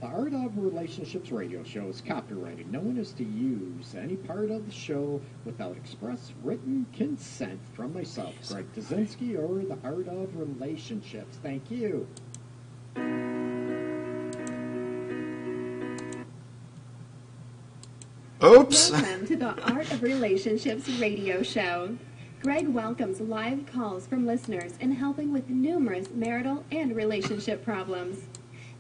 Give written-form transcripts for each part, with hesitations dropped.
The Art of Relationships radio show is copyrighted. No one is to use any part of the show without express written consent from myself, Greg Kaczynski, or The Art of Relationships. Thank you. Oops. Welcome to the Art of Relationships radio show. Greg welcomes live calls from listeners in helping with numerous marital and relationship problems.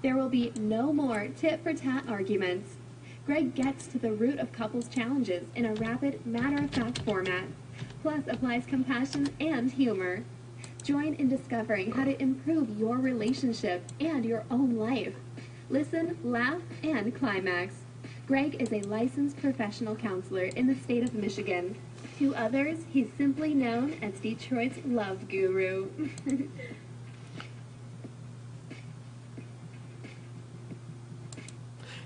There will be no more tit-for-tat arguments. Greg gets to the root of couples' challenges in a rapid, matter-of-fact format, plus applies compassion and humor. Join in discovering how to improve your relationship and your own life. Listen, laugh, and climax. Greg is a licensed professional counselor in the state of Michigan. To others, he's simply known as Detroit's love guru.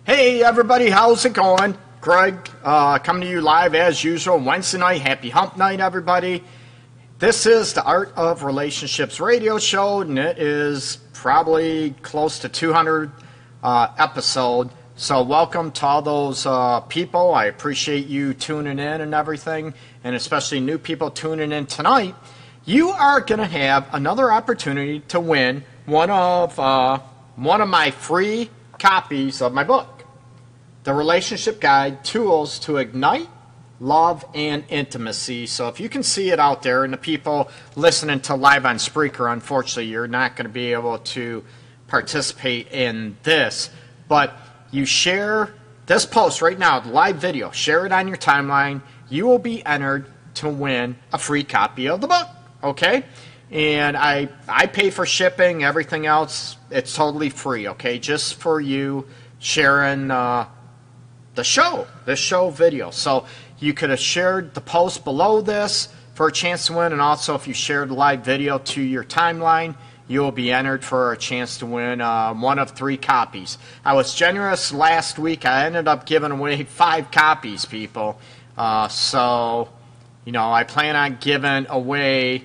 Hey everybody, how's it going? Greg coming to you live as usual Wednesday night. Happy hump night, everybody. This is the Art of Relationships radio show, and it is probably close to 200 episode. So welcome to all those people. I appreciate you tuning in and everything, and especially new people tuning in tonight. You are going to have another opportunity to win one of my free copies of my book, The Relationship Guide, Tools to Ignite Love and Intimacy. So if you can see it out there, and the people listening to live on Spreaker, unfortunately, you're not going to be able to participate in this, but you share this post right now, the live video, share it on your timeline, you will be entered to win a free copy of the book, okay? And I pay for shipping, everything else, it's totally free, okay? Just for you sharing this show video. So you could have shared the post below this for a chance to win, and also if you shared the live video to your timeline, you will be entered for a chance to win one of 3 copies. I was generous last week. I ended up giving away 5 copies, people. So, you know, I plan on giving away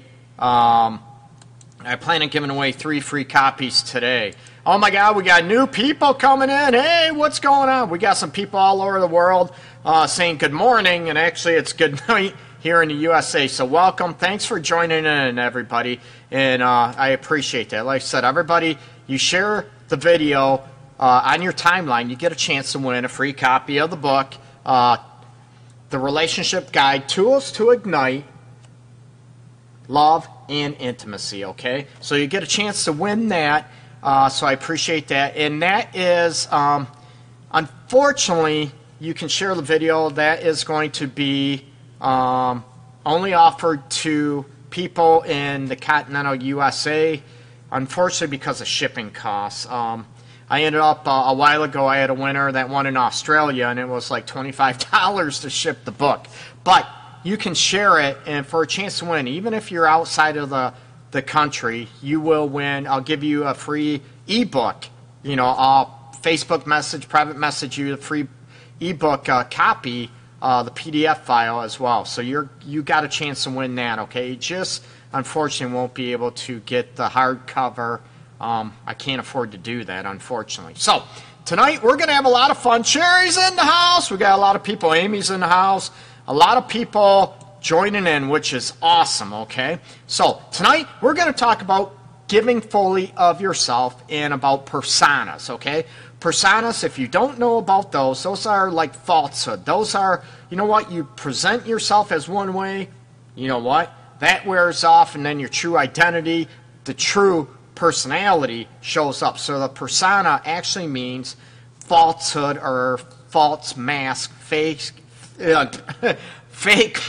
3 free copies today. Oh my God, we got new people coming in. Hey, what's going on? We got some people all over the world saying good morning, and actually it's good night here in the USA. So welcome. Thanks for joining in, everybody. And I appreciate that. Like I said, everybody, you share the video on your timeline, you get a chance to win a free copy of the book, The Relationship Guide, Tools to Ignite Love and Intimacy, okay? So you get a chance to win that, so I appreciate that. And that is, unfortunately, you can share the video. That is going to be only offered to people in the continental USA, unfortunately because of shipping costs. I ended up, a while ago, I had a winner that won in Australia, and it was like $25 to ship the book. But you can share it, and for a chance to win, even if you're outside of the country, you will win. I'll give you a free ebook. You know, I'll Facebook message, private message you a free ebook copy, the PDF file as well. So you got a chance to win that, okay? You just unfortunately won't be able to get the hardcover. I can't afford to do that, unfortunately. So tonight we're going to have a lot of fun. Sherry's in the house. We got a lot of people. Amy's in the house. A lot of people joining in, which is awesome, okay? So tonight we're going to talk about giving fully of yourself and about personas, okay? Personas, if you don't know about those are like falsehood. Those are, you know what, you present yourself as one way, you know what, that wears off, and then your true identity, the true personality shows up. So the persona actually means falsehood or false mask, fake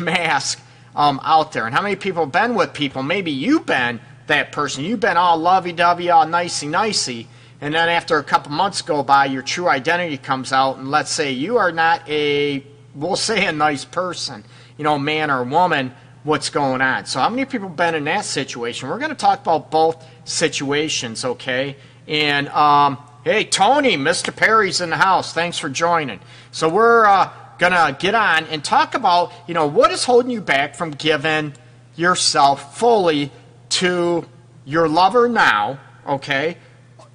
mask out there. And how many people have been with people? Maybe you've been that person. You've been all lovey-dovey, all nicey-nicey, and then after a couple months go by, your true identity comes out, and let's say you are not we'll say a nice person, you know, man or woman, what's going on? So how many people have been in that situation? We're going to talk about both situations, okay? And, hey, Tony, Mr. Perry's in the house. Thanks for joining. So we're going to get on and talk about, you know, what is holding you back from giving yourself fully to your lover now, okay,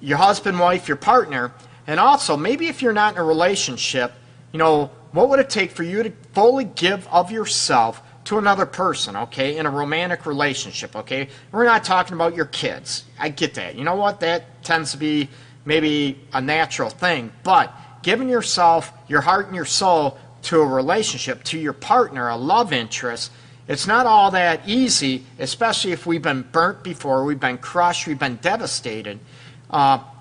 your husband, wife, your partner, And also, maybe if you're not in a relationship, you know, what would it take for you to fully give of yourself to another person, okay, in a romantic relationship, okay? We're not talking about your kids. I get that. You know what? That tends to be maybe a natural thing. But giving yourself, your heart and your soul to a relationship, to your partner, a love interest, it's not all that easy, especially if we've been burnt before, we've been crushed, we've been devastated.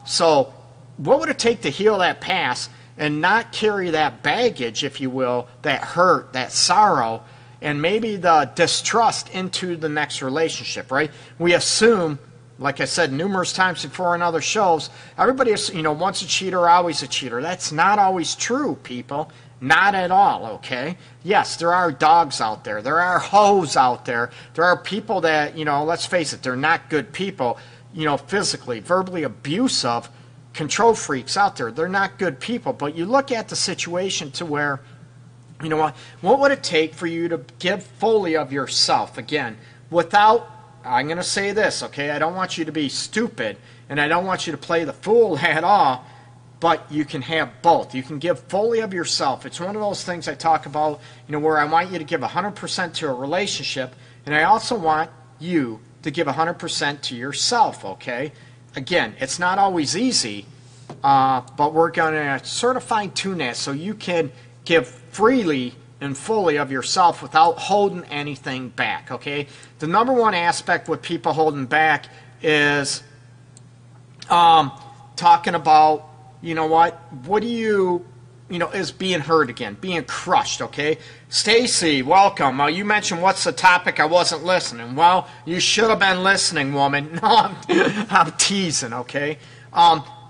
So what would it take to heal that past and not carry that baggage, if you will, that hurt, that sorrow, and maybe the distrust into the next relationship, right? We assume, like I said numerous times before in other shows, everybody is, you know, once a cheater, always a cheater. That's not always true, people. Not at all, okay? Yes, there are dogs out there. There are hoes out there. There are people that, you know, let's face it, they're not good people, you know, physically, verbally abusive, control freaks out there. They're not good people. But you look at the situation to where, you know what would it take for you to give fully of yourself, again, without, I'm going to say this, okay, I don't want you to be stupid, and I don't want you to play the fool at all, but you can have both. You can give fully of yourself. It's one of those things I talk about, you know, where I want you to give 100% to a relationship, and I also want you to give 100% to yourself, okay? Again, it's not always easy, but we're going to sort of fine-tune that so you can give freely and fully of yourself without holding anything back, okay? The number one aspect with people holding back is talking about, you know what do you know, is being hurt again, being crushed, okay? Stacy, welcome. You mentioned what's the topic? I wasn't listening. Well, you should have been listening, woman. No, I'm teasing, okay?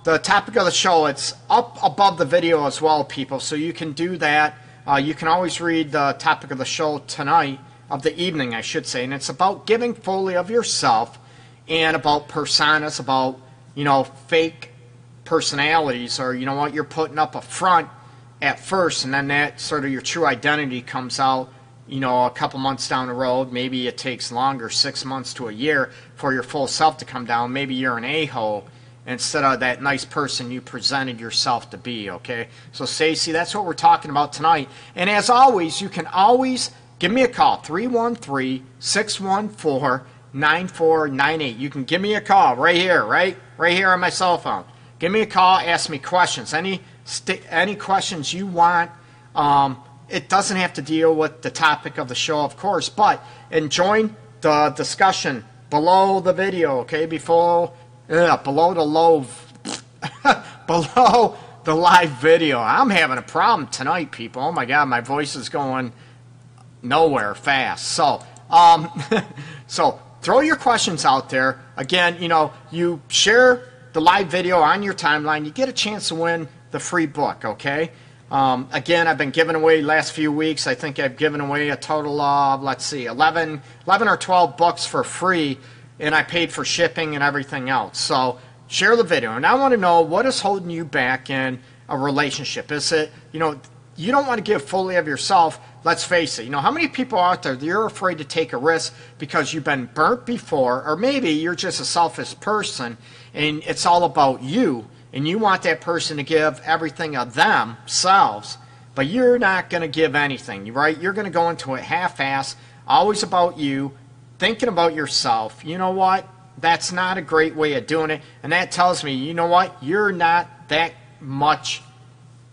The topic of the show, it's up above the video as well, people, so you can do that. You can always read the topic of the show tonight, of the evening, I should say, and it's about giving fully of yourself and about personas, about, you know, fake personalities, or, you know what, you're putting up a front at first, and then that sort of your true identity comes out, you know, a couple months down the road. Maybe it takes longer, 6 months to a year, for your full self to come down. Maybe you're an a-hole instead of that nice person you presented yourself to be, okay? So, Stacey, that's what we're talking about tonight. And as always, you can always give me a call, 313-614-9498. You can give me a call right here, right here on my cell phone. Give me a call, ask me questions. Any questions you want. It doesn't have to deal with the topic of the show, of course, but join the discussion below the video, okay? Below the live video. I'm having a problem tonight, people. Oh my God, my voice is going nowhere fast. So, so throw your questions out there. Again, you know, you share the live video on your timeline, you get a chance to win the free book, okay? Again, I've been giving away last few weeks. I think I've given away a total of, let's see, 11 or 12 books for free, and I paid for shipping and everything else. So share the video. And I want to know, what is holding you back in a relationship? Is it, you know, you don't want to give fully of yourself. Let's face it. You know, how many people out there, you're afraid to take a risk because you've been burnt before, or maybe you're just a selfish person and it's all about you, and you want that person to give everything of themselves, but you're not going to give anything, right? You're going to go into it half-ass, always about you, thinking about yourself. You know what? That's not a great way of doing it, and that tells me, you know what? You're not that much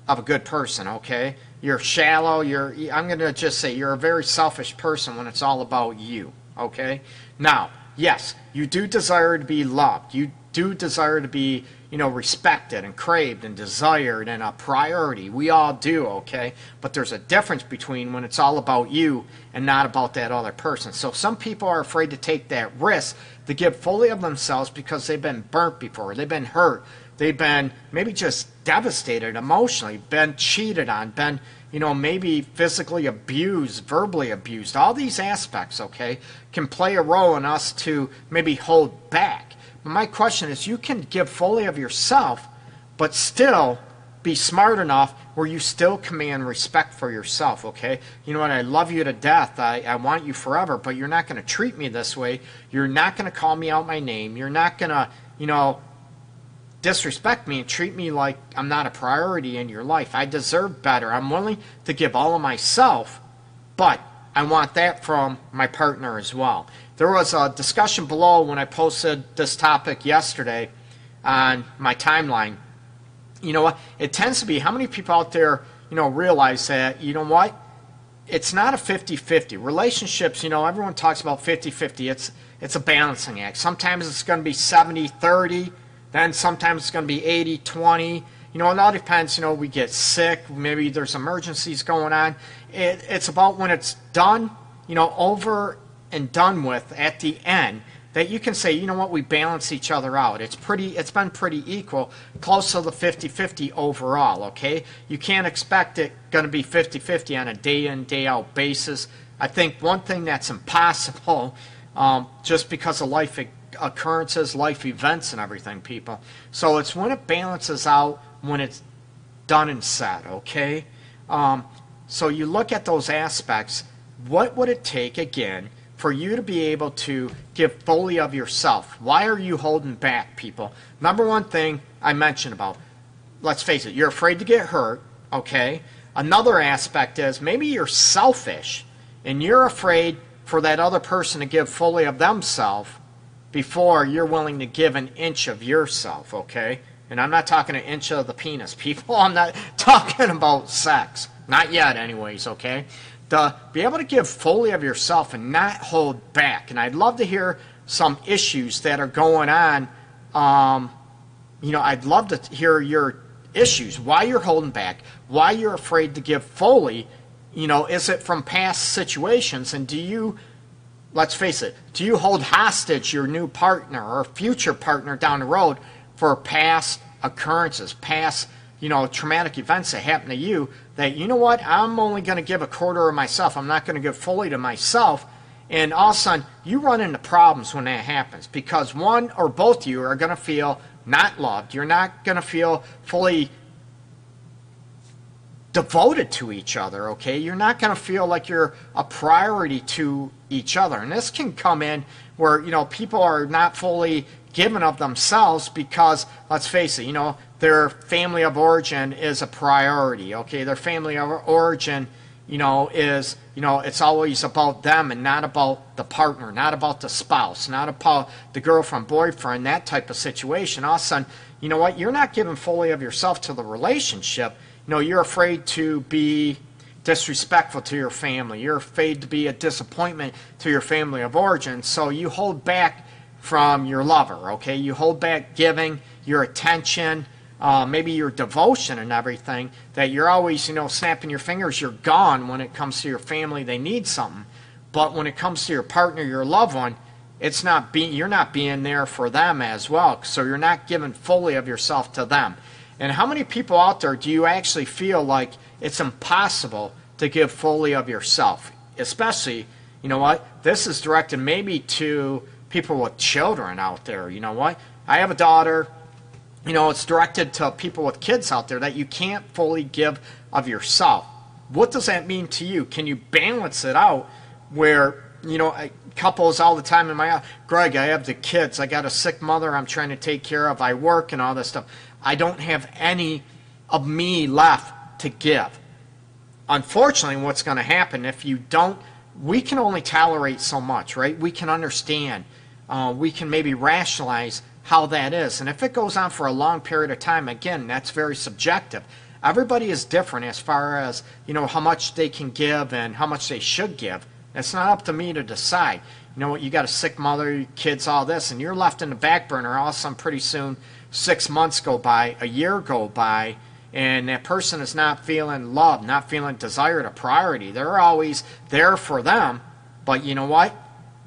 of a good person, okay? You're shallow. I'm going to just say you're a very selfish person when it's all about you, okay? Now, yes, you do desire to be loved. You do desire to be, you know, respected and craved and desired and a priority. We all do, okay? But there's a difference between when it's all about you and not about that other person. So some people are afraid to take that risk to give fully of themselves because they've been burnt before. They've been hurt. They've been maybe just devastated emotionally, been cheated on, been, you know, maybe physically abused, verbally abused. All these aspects, okay, can play a role in us to maybe hold back. But my question is, you can give fully of yourself, but still be smart enough where you still command respect for yourself, okay? You know what, I love you to death. I want you forever, but you're not going to treat me this way. You're not going to call me out my name. You're not going to, you know, disrespect me and treat me like I'm not a priority in your life. I deserve better. I'm willing to give all of myself, but I want that from my partner as well. There was a discussion below when I posted this topic yesterday on my timeline. You know what? It tends to be, how many people out there, realize that, you know what? It's not a 50-50. Relationships, everyone talks about 50-50. It's a balancing act. Sometimes it's going to be 70-30. Then sometimes it's going to be 80-20. It all depends. We get sick. Maybe there's emergencies going on. It's about when it's done, over and done with at the end, that you can say, you know what, we balance each other out. It's been pretty equal, close to the 50-50 overall, okay? You can't expect it going to be 50-50 on a day in, day out basis. I think one thing that's impossible, just because of life occurrences, life events and everything, people. So it's when it balances out, when it's done and said, okay? So you look at those aspects. What would it take, again, for you to be able to give fully of yourself? Why are you holding back, people? Number one thing I mentioned about, let's face it, you're afraid to get hurt, okay? Another aspect is maybe you're selfish and you're afraid for that other person to give fully of themselves before you're willing to give an inch of yourself, okay? And I'm not talking an inch of the penis, people. I'm not talking about sex. Not yet, anyways, okay? To be able to give fully of yourself and not hold back. And I'd love to hear some issues that are going on. I'd love to hear your issues, why you're holding back, why you're afraid to give fully. Is it from past situations? And do you, let's face it, do you hold hostage your new partner or future partner down the road for past occurrences, past traumatic events that happen to you, that, you know what, I'm only going to give a quarter of myself. I'm not going to give fully to myself. And all of a sudden, you run into problems when that happens because one or both of you are going to feel not loved. You're not going to feel fully devoted to each other, okay? You're not going to feel like you're a priority to each other. And this can come in where, people are not fully given of themselves because, let's face it, their family of origin is a priority, okay? Their family of origin, is, it's always about them and not about the partner, not about the spouse, not about the girlfriend, boyfriend, that type of situation. All of a sudden, you know what? You're not giving fully of yourself to the relationship. You're afraid to be disrespectful to your family. You're afraid to be a disappointment to your family of origin. So you hold back from your lover, okay? You hold back giving your attention, maybe your devotion and everything, that you're always, snapping your fingers, you're gone when it comes to your family, they need something. But when it comes to your partner, your loved one, you're not being there for them as well, so you're not giving fully of yourself to them. And how many people out there do you actually feel like it's impossible to give fully of yourself? Especially, this is directed maybe to people with children out there. You know what? I have a daughter. It's directed to people with kids out there that you can't fully give of yourself. What does that mean to you? Can you balance it out where, couples all the time in my house, Greg, I have the kids. I got a sick mother I'm trying to take care of. I work and all this stuff. I don't have any of me left to give. Unfortunately, what's going to happen if you don't, we can only tolerate so much, right? We can understand. We can maybe rationalize how that is. And if it goes on for a long period of time, again, that's very subjective. Everybody is different as far as, how much they can give and how much they should give. It's not up to me to decide. You know what, you got a sick mother, your kids, all this, and you're left in the back burner. All of a sudden, pretty soon, 6 months go by, a year go by, and that person is not feeling loved, not feeling desired, a priority. They're always there for them, but you know what?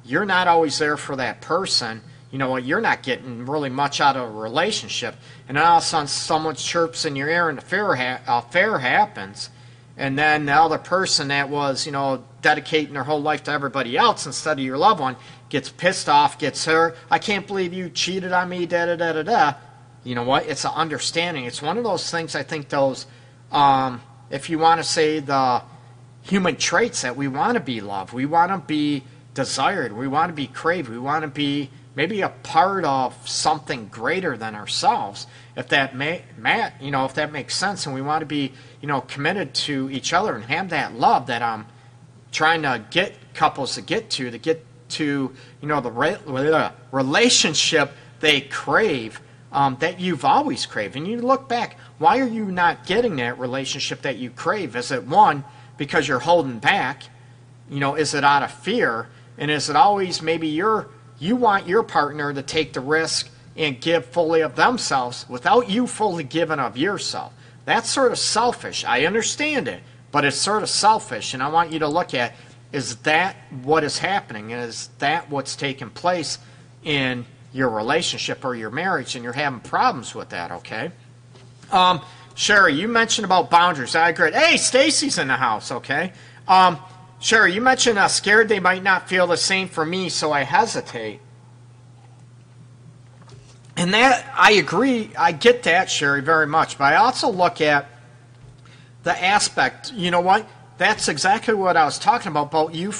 You're not always there for that person. You know what? You're not getting really much out of a relationship. And then all of a sudden, someone chirps in your ear and the affair happens. And then the other person that was, dedicating their whole life to everybody else instead of your loved one gets pissed off, gets hurt. I can't believe you cheated on me, da-da-da-da-da. You know what? It's an understanding. It's one of those things, I think, those, if you want to say the human traits that we want to be loved, we want to be desired, we want to be craved, we want to be maybe a part of something greater than ourselves. If that if that makes sense, and we want to be, committed to each other and have that love that I'm trying to get couples to get to the relationship they crave, that you've always craved. And you look back, why are you not getting that relationship that you crave? Is it one, because you're holding back? Is it out of fear? And is it always maybe you want your partner to take the risk and give fully of themselves without you fully giving of yourself? That's sort of selfish. I understand it, but it's sort of selfish. And I want you to look at, is that what is happening? Is that what's taking place in your relationship or your marriage, and you're having problems with that, okay? Sherry, you mentioned about boundaries. I agree. Hey, Stacy's in the house, okay? Sherry, you mentioned scared they might not feel the same for me, so I hesitate. And that, I agree, I get that, Sherry, very much. But I also look at the aspect, you know what? That's exactly what I was talking about you,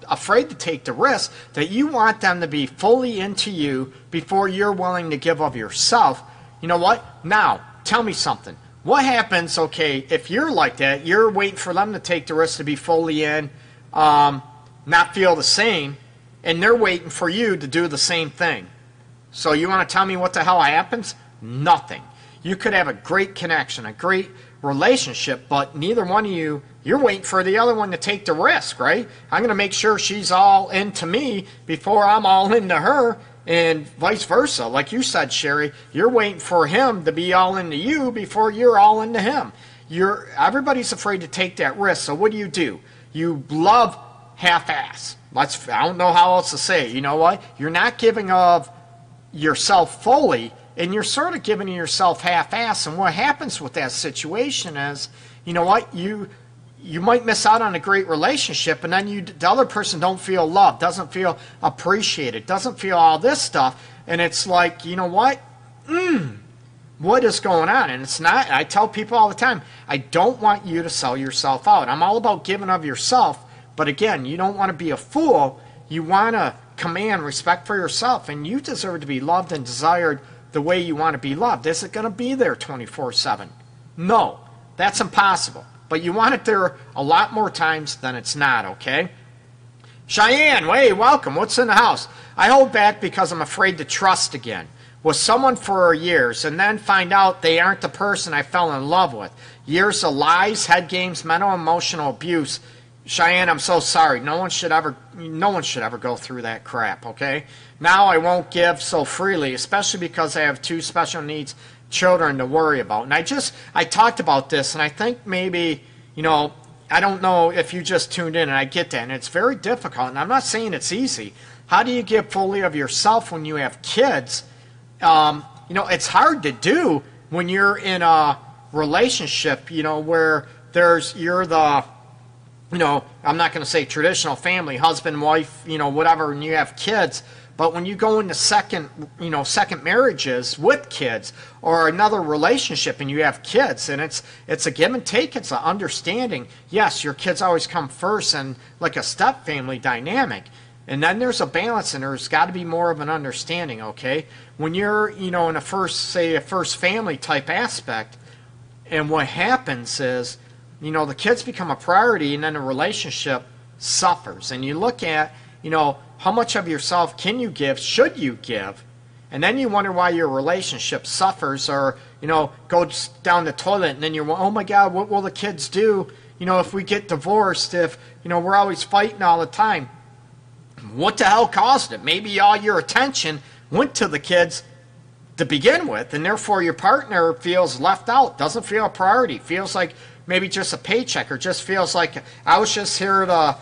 afraid to take the risk, that you want them to be fully into you before you're willing to give of yourself. You know what? Now, tell me something. What happens, okay, if you're like that, you're waiting for them to take the risk to be fully in, not feel the same, and they're waiting for you to do the same thing. So you want to tell me what the hell happens? Nothing. You could have a great connection, a great relationship, but neither one of you, you're waiting for the other one to take the risk, right? I'm going to make sure she's all into me before I'm all into her, and vice versa. Like you said, Sherry, you're waiting for him to be all into you before you're all into him. Everybody's afraid to take that risk, so what do? You love half-ass. I don't know how else to say it. You know what? You're not giving of yourself fully, and you're sort of giving yourself half-ass, and what happens with that situation is, you know what, you might miss out on a great relationship, and then the other person don't feel loved, doesn't feel appreciated, doesn't feel all this stuff, and it's like, you know what, what is going on? And it's not, I tell people all the time, I don't want you to sell yourself out. I'm all about giving of yourself, but again, you don't want to be a fool. You want to command respect for yourself, and you deserve to be loved and desired the way you want to be loved. Is it going to be there 24/7? No, that's impossible. But you want it there a lot more times than it's not, okay? Cheyenne, hey, welcome. What's in the house? I hold back because I'm afraid to trust again with someone for years and then find out they aren't the person I fell in love with. Years of lies, head games, mental and emotional abuse. Cheyenne, I'm so sorry. No one should ever go through that crap, okay? Now I won't give so freely, especially because I have 2 special needs children to worry about. And I talked about this, and I think maybe, I don't know if you just tuned in, and I get that, and it's very difficult, and I'm not saying it's easy. How do you give fully of yourself when you have kids? It's hard to do when you're in a relationship, where you're the, I'm not going to say traditional family, husband, wife, whatever, and you have kids. But when you go into second marriages with kids or another relationship and you have kids, and it's a give and take, it's an understanding. Yes, your kids always come first, and like a step family dynamic. And then there's a balance, and there's got to be more of an understanding, okay? When you're, in a first family type aspect, and what happens is, the kids become a priority, and then the relationship suffers. And you look at, how much of yourself can you give, should you give, and then you wonder why your relationship suffers or, goes down the toilet, and then you're, oh my God, what will the kids do, if we get divorced, if, we're always fighting all the time. What the hell caused it? Maybe all your attention went to the kids to begin with, and therefore your partner feels left out, doesn't feel a priority, feels like maybe just a paycheck, or just feels like I was just here to,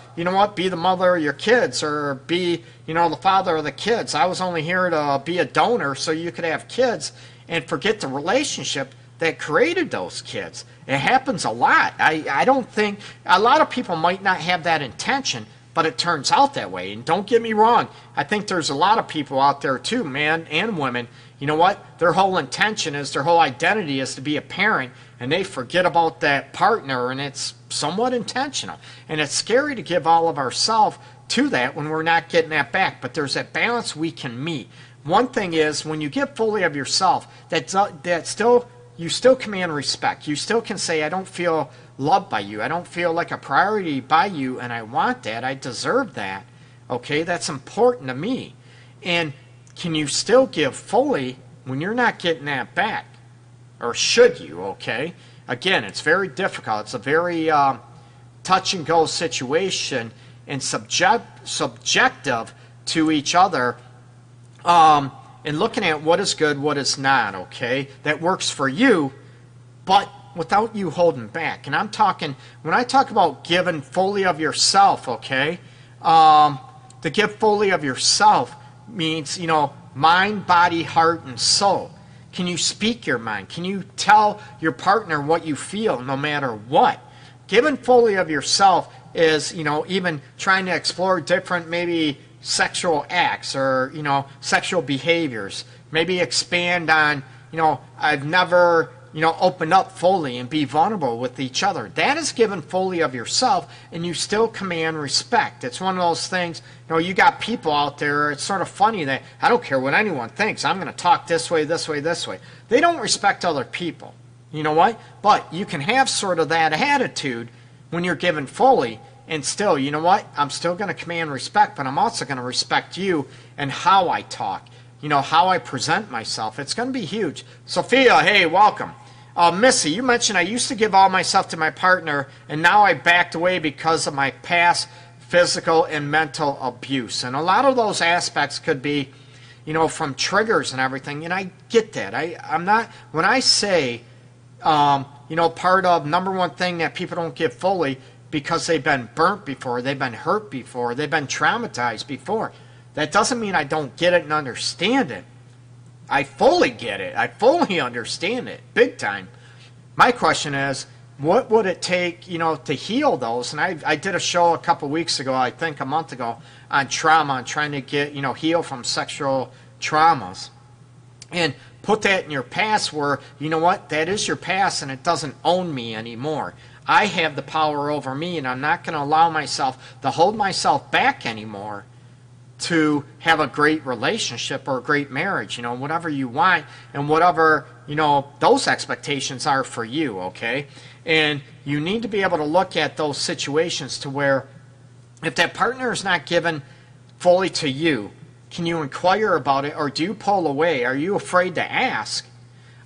be the mother of your kids, or be, the father of the kids. I was only here to be a donor so you could have kids, and forget the relationship that created those kids. It happens a lot. I don't think, a lot of people might not have that intention, but it turns out that way. And don't get me wrong, I think there's a lot of people out there too, men and women, you know what? Their whole intention is, their whole identity is to be a parent, and they forget about that partner, and it's somewhat intentional. And it's scary to give all of ourselves to that when we're not getting that back, but there's that balance we can meet. One thing is, when you give fully of yourself, you still command respect. You still can say, I don't feel loved by you. I don't feel like a priority by you, and I want that. I deserve that. Okay, that's important to me. And can you still give fully when you're not getting that back? Or should you, okay? Again, it's very difficult. It's a very touch-and-go situation and subjective to each other, and looking at what is good, what is not, okay? That works for you, but without you holding back. And I'm talking, when I talk about giving fully of yourself, okay, to give fully of yourself means, you know, mind, body, heart, and soul. Can you speak your mind? Can you tell your partner what you feel no matter what? Giving fully of yourself is, you know, even trying to explore different maybe sexual acts or, you know, sexual behaviors. Maybe expand on, you know, I've never, you know, opened up fully and be vulnerable with each other. That is given fully of yourself, and you still command respect. It's one of those things, you know, you got people out there, it's sort of funny that I don't care what anyone thinks. I'm going to talk this way, this way, this way. They don't respect other people. You know what? But you can have sort of that attitude when you're given fully, and still, you know what? I'm still going to command respect, but I'm also going to respect you and how I talk, you know, how I present myself. It's going to be huge. Sophia, hey, welcome. Missy, you mentioned I used to give all myself to my partner, and now I backed away because of my past physical and mental abuse. And a lot of those aspects could be, you know, from triggers and everything, and I get that. I'm not, when I say, you know, part of number one thing that people don't give fully because they've been burnt before, they've been hurt before, they've been traumatized before. That doesn't mean I don't get it and understand it. I fully get it. I fully understand it, big time. My question is, what would it take, you know, to heal those? And I did a show a couple weeks ago, I think a month ago, on trauma and trying to get, you know, heal from sexual traumas. And put that in your past where, you know what, that is your past and it doesn't own me anymore. I have the power over me, and I'm not going to allow myself to hold myself back anymore to have a great relationship or a great marriage, you know, whatever you want and whatever, you know, those expectations are for you, okay? And you need to be able to look at those situations to where if that partner is not given fully to you, can you inquire about it, or do you pull away? Are you afraid to ask?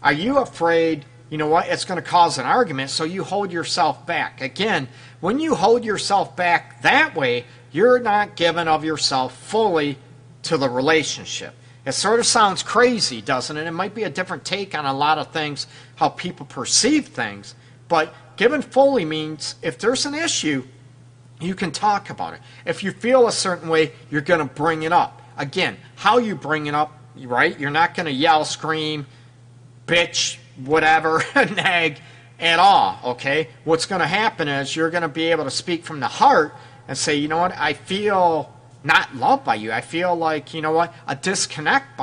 Are you afraid, you know what, it's going to cause an argument, so you hold yourself back? Again, when you hold yourself back that way, you're not giving of yourself fully to the relationship. It sort of sounds crazy, doesn't it? It might be a different take on a lot of things, how people perceive things. But giving fully means if there's an issue, you can talk about it. If you feel a certain way, you're going to bring it up. Again, how you bring it up, right? You're not going to yell, scream, bitch, whatever, nag at all, okay? What's going to happen is you're going to be able to speak from the heart and say, you know what, I feel not loved by you. I feel like, you know what, a disconnect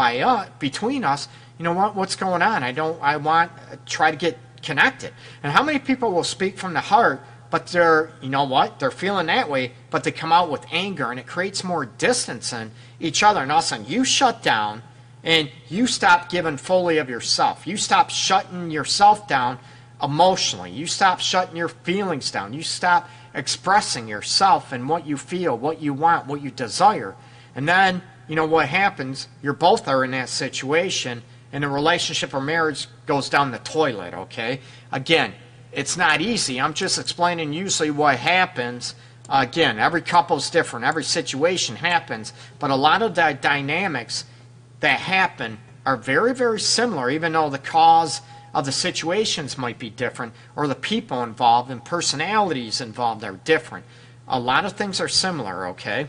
between us. You know what, what's going on? I want to try to get connected. And how many people will speak from the heart, but they're, you know what, they're feeling that way, but they come out with anger, and it creates more distance in each other. And all of a sudden, you shut down, and you stop giving fully of yourself. You stop shutting yourself down emotionally. You stop shutting your feelings down. You stop expressing yourself and what you feel, what you want, what you desire. And then, you know what happens? You're both are in that situation, and the relationship or marriage goes down the toilet, okay? Again, it's not easy. I'm just explaining usually what happens. Again, every couple's different. Every situation happens. But a lot of the dynamics that happen are very, very similar, even though the cause of the situations might be different, or the people involved and personalities involved are different. A lot of things are similar, okay?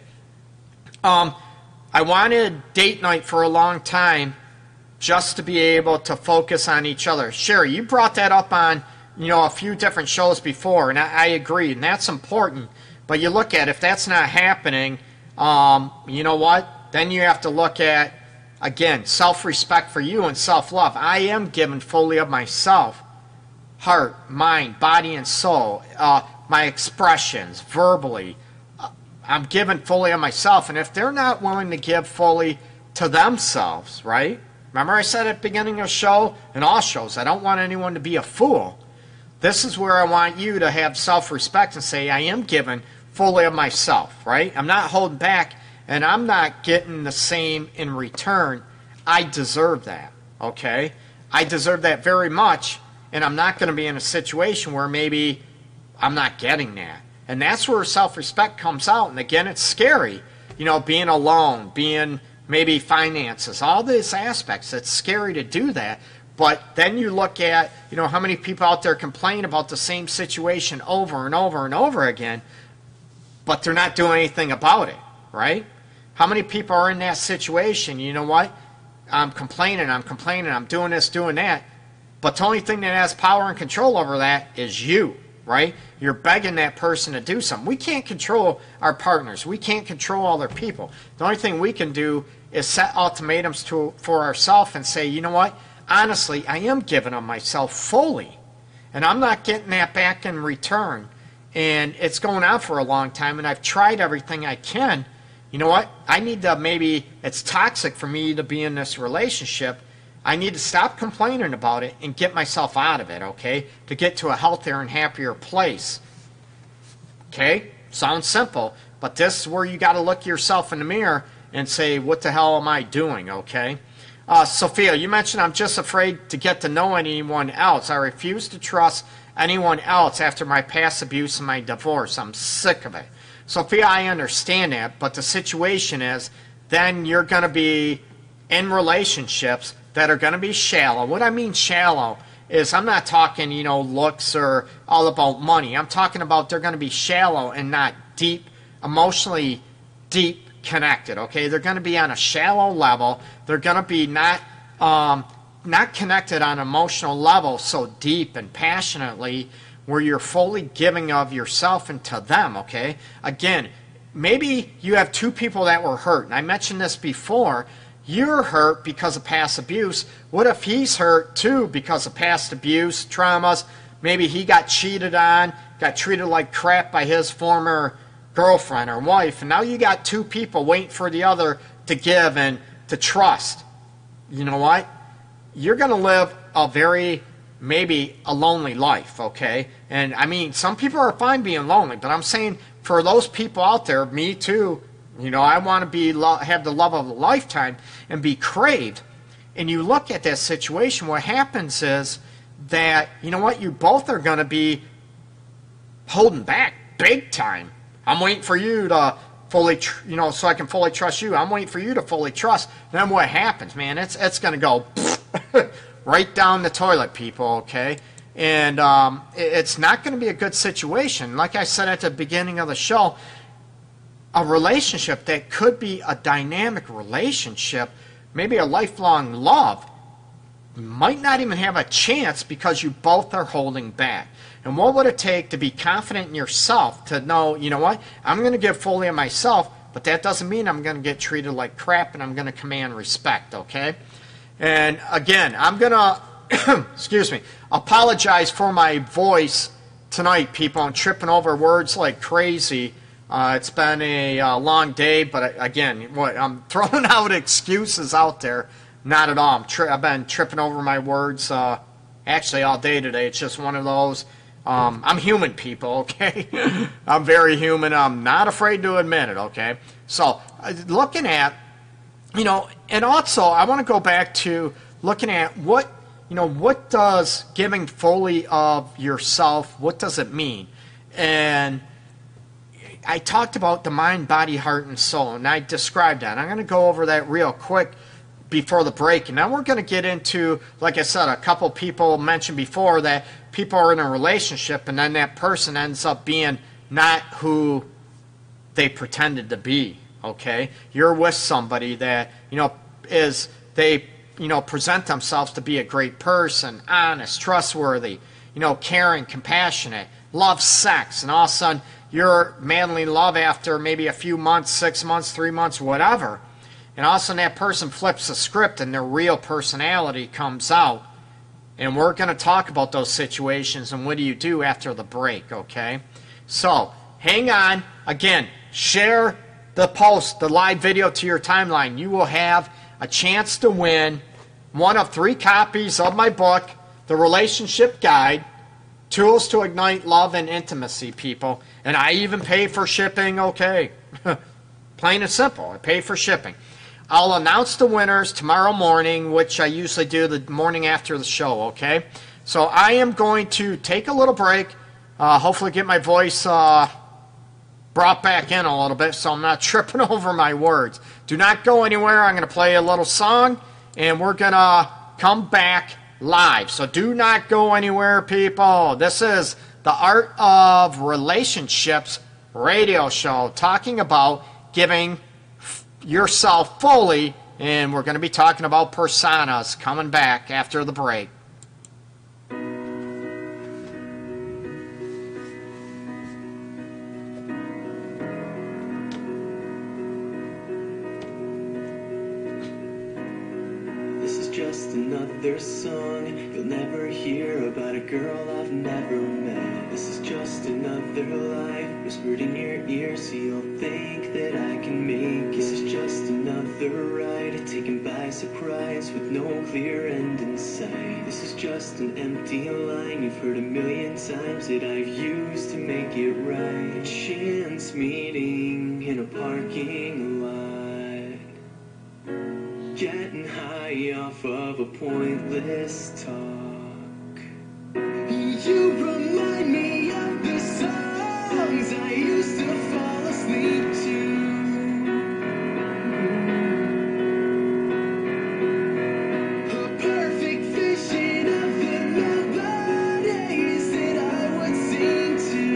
I wanted date night for a long time just to be able to focus on each other. Sherry, you brought that up on, you know, a few different shows before, and I agree, and that's important. But you look at, if that's not happening, you know what? Then you have to look at, again, self-respect for you and self-love. I am given fully of myself, heart, mind, body, and soul, my expressions, verbally. I'm given fully of myself. And if they're not willing to give fully to themselves, right? Remember I said at the beginning of the show, and all shows, I don't want anyone to be a fool. This is where I want you to have self-respect and say, I am given fully of myself, right? I'm not holding back, and I'm not getting the same in return. I deserve that, okay? I deserve that very much, and I'm not going to be in a situation where maybe I'm not getting that. And that's where self-respect comes out. And again, it's scary, you know, being alone, being maybe finances, all these aspects. It's scary to do that. But then you look at, you know, how many people out there complain about the same situation over and over and over again, but they're not doing anything about it, right? How many people are in that situation? You know what? I'm complaining, I'm doing this, doing that. But the only thing that has power and control over that is you, right? You're begging that person to do something. We can't control our partners. We can't control other people. The only thing we can do is set ultimatums for ourselves and say, you know what? Honestly, I am giving of myself fully. And I'm not getting that back in return. And it's going on for a long time, and I've tried everything I can. You know what? I need to, maybe it's toxic for me to be in this relationship. I need to stop complaining about it and get myself out of it, okay? To get to a healthier and happier place. Okay? Sounds simple, but this is where you got to look yourself in the mirror and say, what the hell am I doing, okay? Sophia, you mentioned I'm just afraid to get to know anyone else. I refuse to trust anyone else after my past abuse and my divorce. I'm sick of it. Sophia, I understand that, but the situation is then you're going to be in relationships that are going to be shallow. What I mean shallow is I'm not talking, you know, looks or all about money. I'm talking about they're going to be shallow and not deep, emotionally deep connected, okay? They're going to be on a shallow level. They're going to be not connected on an emotional level so deep and passionately where you're fully giving of yourself into them, okay? Again, maybe you have two people that were hurt, and I mentioned this before. You're hurt because of past abuse. What if he's hurt too because of past abuse, traumas? Maybe he got cheated on, got treated like crap by his former girlfriend or wife, and now you got two people waiting for the other to give and to trust. You know what? You're going to live a very, maybe a lonely life, okay? And I mean, some people are fine being lonely, but I'm saying for those people out there, me too, you know, I want to have the love of a lifetime and be craved. And you look at that situation, what happens is that, you know what, you both are going to be holding back big time. I'm waiting for you to fully, you know, so I can fully trust you. I'm waiting for you to fully trust. Then what happens, man? It's going to go right down the toilet, people, okay? And it's not going to be a good situation. Like I said at the beginning of the show, a relationship that could be a dynamic relationship, maybe a lifelong love, might not even have a chance because you both are holding back. And what would it take to be confident in yourself to know, you know what, I'm going to give fully of myself, but that doesn't mean I'm going to get treated like crap and I'm going to command respect, okay? And again, I'm going to, excuse me, apologize for my voice tonight, people. I'm tripping over words like crazy. It's been a long day, but again, I'm throwing out excuses out there. Not at all. I've been tripping over my words actually all day today. It's just one of those. I'm human, people, okay? I'm very human. I'm not afraid to admit it, okay? So looking at, you know, and also I want to go back to looking at what, you know, what does giving fully of yourself, what does it mean? And I talked about the mind, body, heart, and soul, and I described that. I'm going to go over that real quick before the break, and then we're going to get into, like I said, a couple people mentioned before that people are in a relationship and then that person ends up being not who they pretended to be, okay? You're with somebody that, you know, they present themselves to be a great person, honest, trustworthy, you know, caring, compassionate, loves sex, and all of a sudden you're madly in love after maybe a few months, 6 months, 3 months, whatever. And all of a sudden that person flips the script and their real personality comes out. And we're going to talk about those situations and what do you do after the break, okay? So, hang on. Again, share the post, the live video to your timeline. You will have a chance to win one of 3 copies of my book, The Relationship Guide, Tools to Ignite Love and Intimacy, people. And I even pay for shipping, okay? Plain and simple. I pay for shipping. I'll announce the winners tomorrow morning, which I usually do the morning after the show, okay? So I am going to take a little break, hopefully get my voice brought back in a little bit so I'm not tripping over my words. Do not go anywhere. I'm going to play a little song, and we're going to come back live. So do not go anywhere, people. This is the Art of Relationships radio show talking about giving yourself fully, and we're going to be talking about personas coming back after the break. This is just another song you'll never hear about a girl I've never met. This is just another lie whispered in your ear so you'll think that I can make. This is just another ride taken by surprise with no clear end in sight. This is just an empty line you've heard a million times that I've used to make it right. A chance meeting in a parking lot, getting high off of a pointless talk. You remind me of the songs I used to fall asleep to. A perfect vision of the melodies that I would sing to.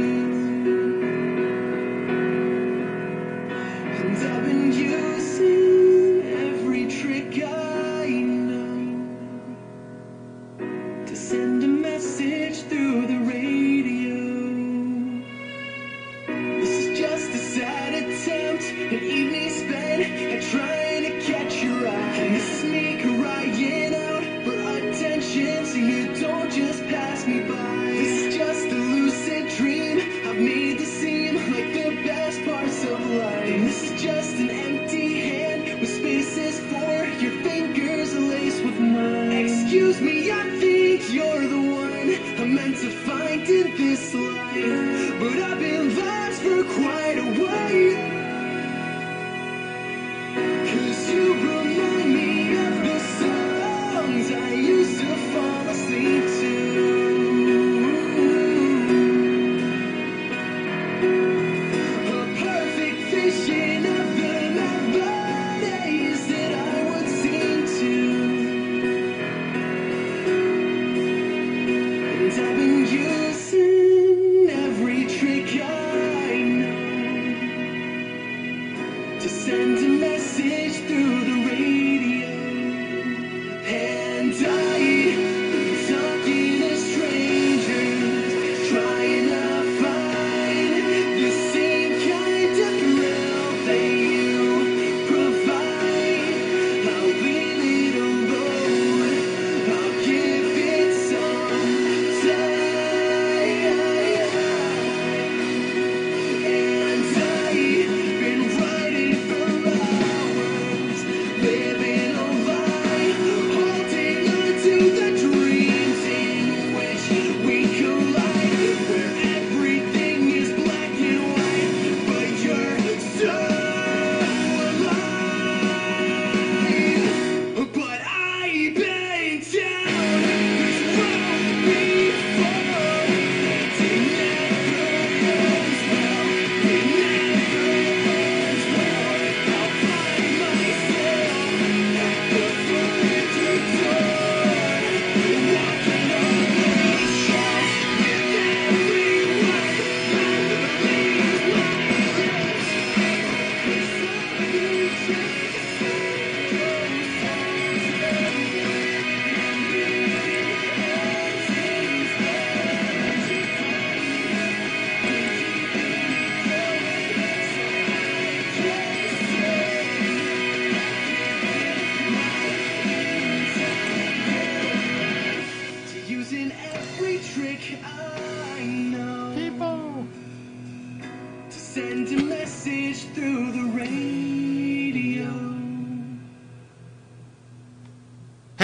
And I've been using every trick I know to send a message through the radio. This is just a sad attempt, an evening spent at trying to catch your eye. And this is me crying out for attention so you don't just pass me by. This is just a lucid dream I've made to seem like the best parts of life. And this is just an empty hand with spaces for your fingers laced with mine. Excuse me, I think you're the one I'm meant to find in this life, but I've been lost for quite a while. 'Cause you remind me of the songs I used to fall asleep to. A perfect vision of the melodies that I would sing to. And I've been using every trick I know to send a message through the radio. And I've been talking to strangers, trying to find the same kind of thrill that you provide. I'll leave it alone, I'll give it some time. And I've been writing for hours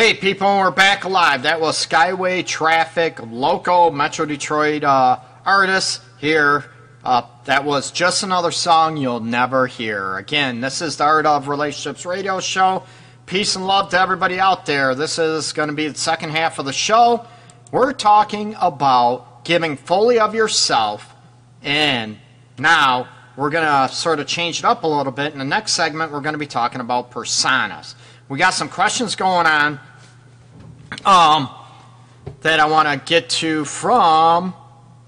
Hey people, we're back alive. That was Skyway Traffic, local Metro Detroit artist here. That was just another song you'll never hear. Again, this is the Art of Relationships radio show. Peace and love to everybody out there. This is going to be the second half of the show. We're talking about giving fully of yourself, and now we're going to sort of change it up a little bit. In the next segment, we're going to be talking about personas. We got some questions going on that I want to get to from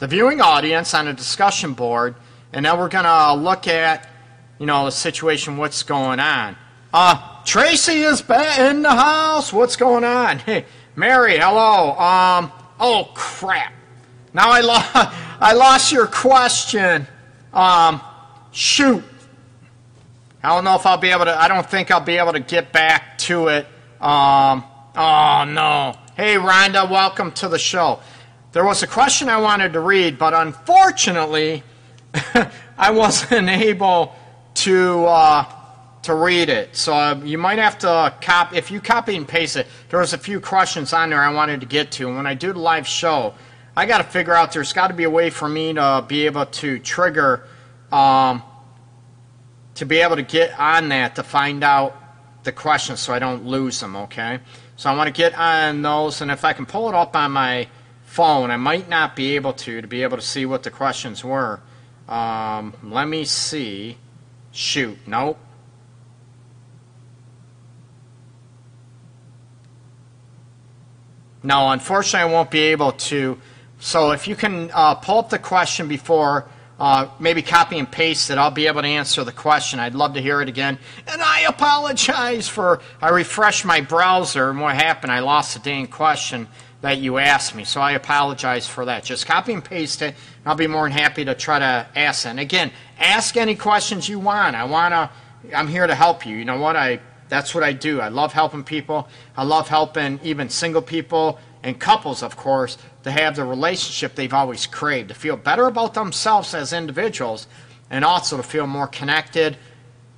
the viewing audience on a discussion board, and then we're going to look at, the situation, what's going on. Tracy is back in the house. What's going on? Hey, Mary, hello. Oh, crap. Now I lost your question. Shoot. I don't know if I'll be able to, I don't think I'll be able to get back to it. Oh, no. Hey, Rhonda, welcome to the show. There was a question I wanted to read, but unfortunately, I wasn't able to read it. So you might have to copy, if you copy and paste it, there was a few questions on there I wanted to get to. And when I do the live show, I got to figure out, there's got to be a way for me to be able to trigger, to be able to get on that to find out the questions so I don't lose them, okay? So I want to get on those, and if I can pull it up on my phone, I might not be able to be able to see what the questions were. Let me see. Shoot, nope. No, unfortunately I won't be able to. So if you can pull up the question before, maybe copy and paste it, I'll be able to answer the question. I'd love to hear it again. And I apologize for, I refreshed my browser, and what happened, I lost the dang question that you asked me. So I apologize for that. Just copy and paste it, and I'll be more than happy to try to ask it. And again, ask any questions you want. I'm here to help you. You know what? That's what I do. I love helping people. I love helping even single people and couples, of course, to have the relationship they've always craved, to feel better about themselves as individuals, and also to feel more connected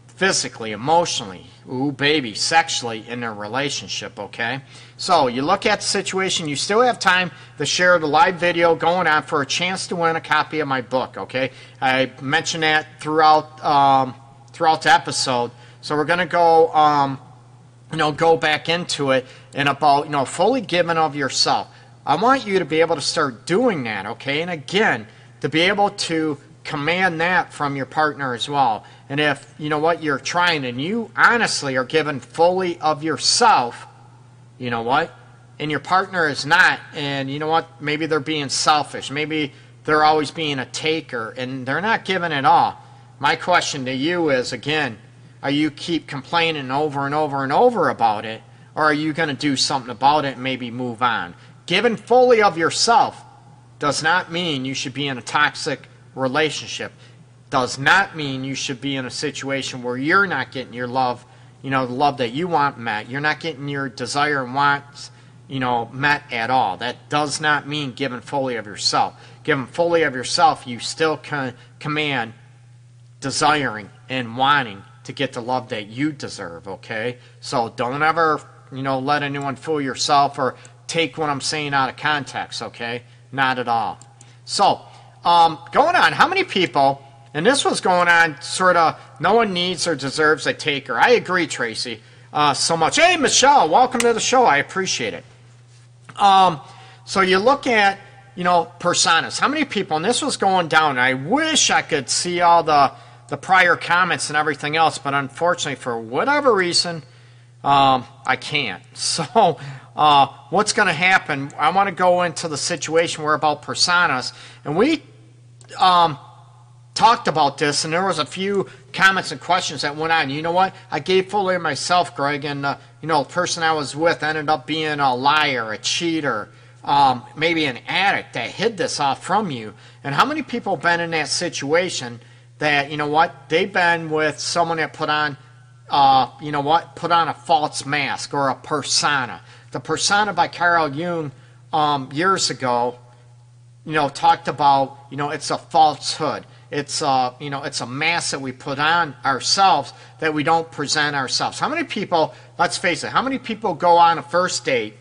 physically, emotionally, ooh, baby, sexually in their relationship, okay? So you look at the situation, you still have time to share the live video going on for a chance to win a copy of my book, okay? I mentioned that throughout the episode. So we're going to go, go back into it and about, fully giving of yourself. I want you to be able to start doing that, okay? And again, to be able to command that from your partner as well. And if, you're trying and you honestly are giving fully of yourself, and your partner is not, and maybe they're being selfish. Maybe they're always being a taker and they're not giving it all. My question to you is, again, are you keep complaining over and over and over about it, or are you going to do something about it and maybe move on? Giving fully of yourself does not mean you should be in a toxic relationship. Does not mean you should be in a situation where you're not getting your love, the love that you want met. You're not getting your desire and wants, met at all. That does not mean giving fully of yourself. Giving fully of yourself, you still can command desiring and wanting to get the love that you deserve, okay? So don't ever, let anyone fool yourself or take what I'm saying out of context, okay? Not at all. So, going on, how many people, and this was going on sort of, no one needs or deserves a taker. I agree, Tracy, so much. Hey, Michelle, welcome to the show. I appreciate it. So you look at, personas. How many people, and this was going down, and I wish I could see all the prior comments and everything else, but unfortunately, for whatever reason, I can't. So what's going to happen, I want to go into the situation where about personas, and we talked about this, and there was a few comments and questions that went on. You know what? I gave fully of myself, Greg, and the person I was with ended up being a liar, a cheater, maybe an addict that hid this off from you. And how many people have been in that situation that, they've been with someone that put on, put on a false mask or a persona. The persona by Carl Jung years ago, talked about, it's a falsehood. it's a mask that we put on ourselves that we don't present ourselves. How many people, let's face it, how many people go on a first date,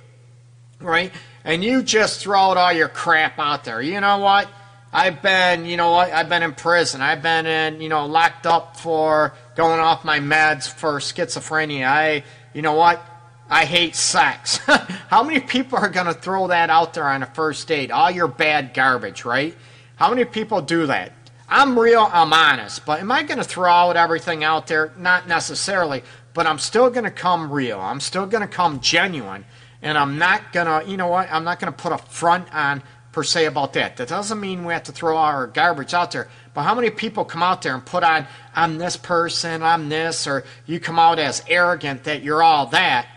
right, and you just throw out all your crap out there? You know what? I've been in prison. I've been locked up for going off my meds for schizophrenia. I hate sex. How many people are going to throw that out there on a first date? All your bad garbage, right? How many people do that? I'm real, I'm honest. But am I going to throw out everything out there? Not necessarily. But I'm still going to come real. I'm still going to come genuine. And I'm not going to, I'm not going to put a front on per se about that. That doesn't mean we have to throw our garbage out there. But how many people come out there and put on, I'm this person, I'm this, or you come out as arrogant that you're all that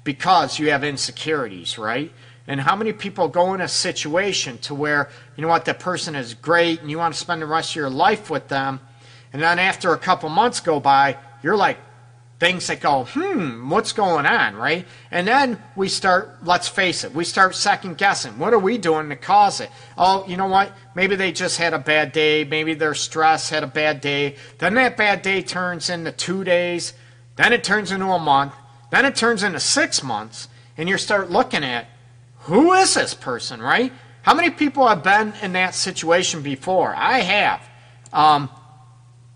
because you have insecurities, right? And how many people go in a situation to where, that person is great and you want to spend the rest of your life with them, and then after a couple months go by, you're like, things that go, what's going on, right? And then we start, let's face it, we start second guessing. What are we doing to cause it? Oh, you know what? Maybe they just had a bad day. Maybe their stress had a bad day. Then that bad day turns into 2 days. Then it turns into a month. Then it turns into 6 months. And you start looking at, who is this person, right? How many people have been in that situation before? I have. And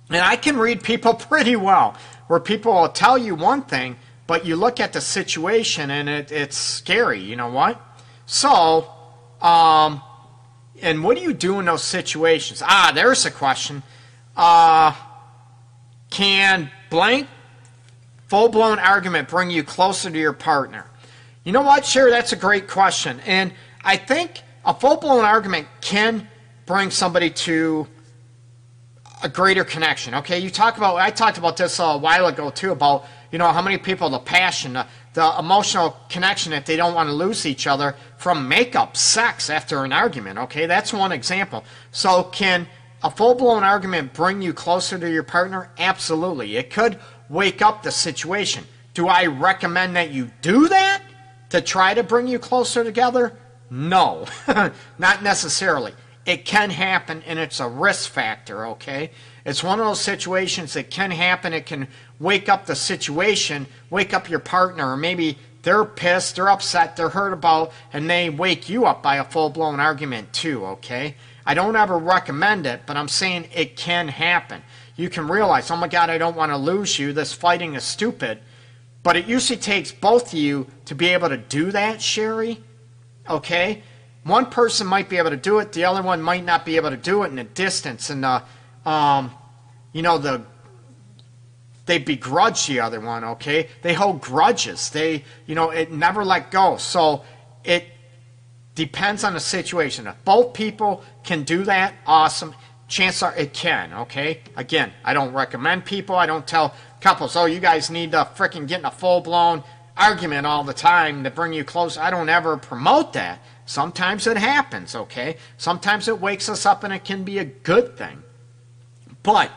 I can read people pretty well, where people will tell you one thing, but you look at the situation and it's scary, you know what? So, and what do you do in those situations? There's a question. Can blank full-blown argument bring you closer to your partner? You know what, Sherry? That's a great question. And I think a full-blown argument can bring somebody to a greater connection. Okay, I talked about this a while ago too, about how many people, the passion, the emotional connection, that they don't want to lose each other from makeup, sex after an argument. Okay, that's one example. So can a full-blown argument bring you closer to your partner? Absolutely. It could wake up the situation. Do I recommend that you do that to try to bring you closer together? No, not necessarily. It can happen, and it's a risk factor, okay? It's one of those situations that can happen. It can wake up the situation, wake up your partner, or maybe they're pissed, they're upset, they're hurt about, and they wake you up by a full-blown argument too, okay? I don't ever recommend it, but I'm saying it can happen. You can realize, oh my God, I don't want to lose you, this fighting is stupid. But it usually takes both of you to be able to do that, Sherry, okay? One person might be able to do it, the other one might not be able to do it in the distance, and they begrudge the other one, okay? They hold grudges. It never let go. So it depends on the situation. If both people can do that, awesome. Chances are it can, okay? Again, I don't recommend people. I don't tell couples, oh, you guys need to frickin' get in a full-blown argument all the time to bring you close. I don't ever promote that. Sometimes it happens, okay? Sometimes it wakes us up and it can be a good thing. But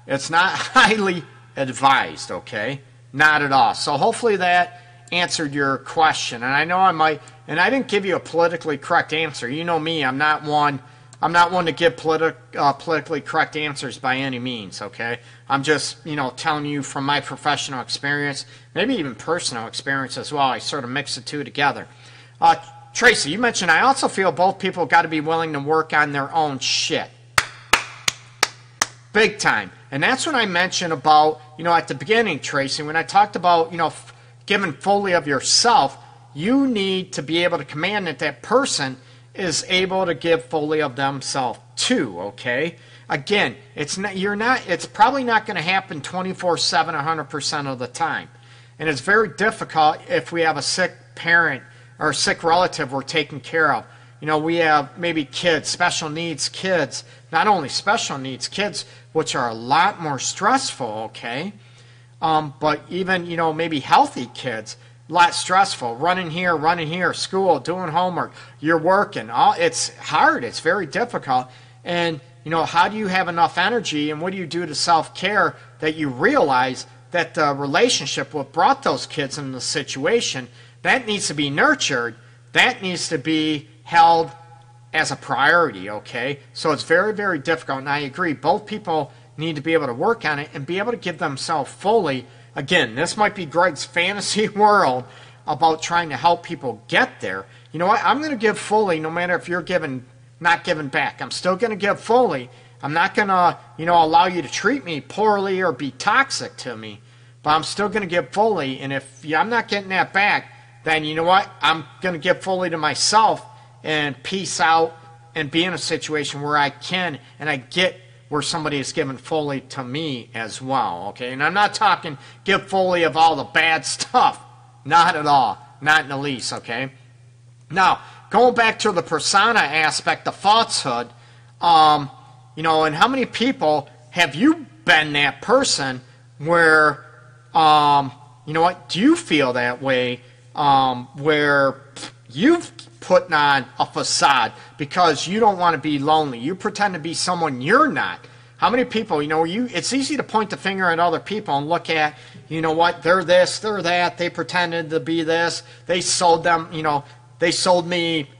it's not highly advised, okay? Not at all. So hopefully that answered your question. And I know I might, and I didn't give you a politically correct answer. You know me, I'm not one to give politically correct answers by any means, okay? I'm just, telling you from my professional experience, maybe even personal experience as well. I sort of mix the two together. Tracy, you mentioned, I also feel both people got to be willing to work on their own shit. Big time. And that's what I mentioned about, at the beginning, Tracy, when I talked about, giving fully of yourself, you need to be able to command that person is able to give fully of themselves too, okay? Again, it's probably not going to happen 24/7, 100% of the time. And it's very difficult if we have a sick parent or a sick relative we're taking care of. We have maybe kids, special needs kids, not only special needs kids, which are a lot more stressful, okay? But even, maybe healthy kids, a lot stressful, running here, school, doing homework, you're working. It's hard. It's very difficult. And, how do you have enough energy and what do you do to self-care that you realize that the relationship what brought those kids in the situation, that needs to be nurtured, that needs to be held as a priority, okay? So it's very, very difficult, and I agree. Both people need to be able to work on it and be able to give themselves fully. Again, this might be Greg's fantasy world about trying to help people get there. You know what? I'm going to give fully no matter if you're not giving back. I'm still going to give fully. I'm not going to, allow you to treat me poorly or be toxic to me, but I'm still going to give fully. And if I'm not getting that back, then you know what? I'm going to give fully to myself and peace out and be in a situation where I can and I get where somebody is giving fully to me as well, okay? And I'm not talking give fully of all the bad stuff. Not at all. Not in the least, okay? Now, going back to the persona aspect, the falsehood, and how many people have you been that person where, do you feel that way, where you've put on a facade because you don't want to be lonely. You pretend to be someone you're not. How many people, it's easy to point the finger at other people and look at, they're this, they're that, they pretended to be this, they sold them, they sold me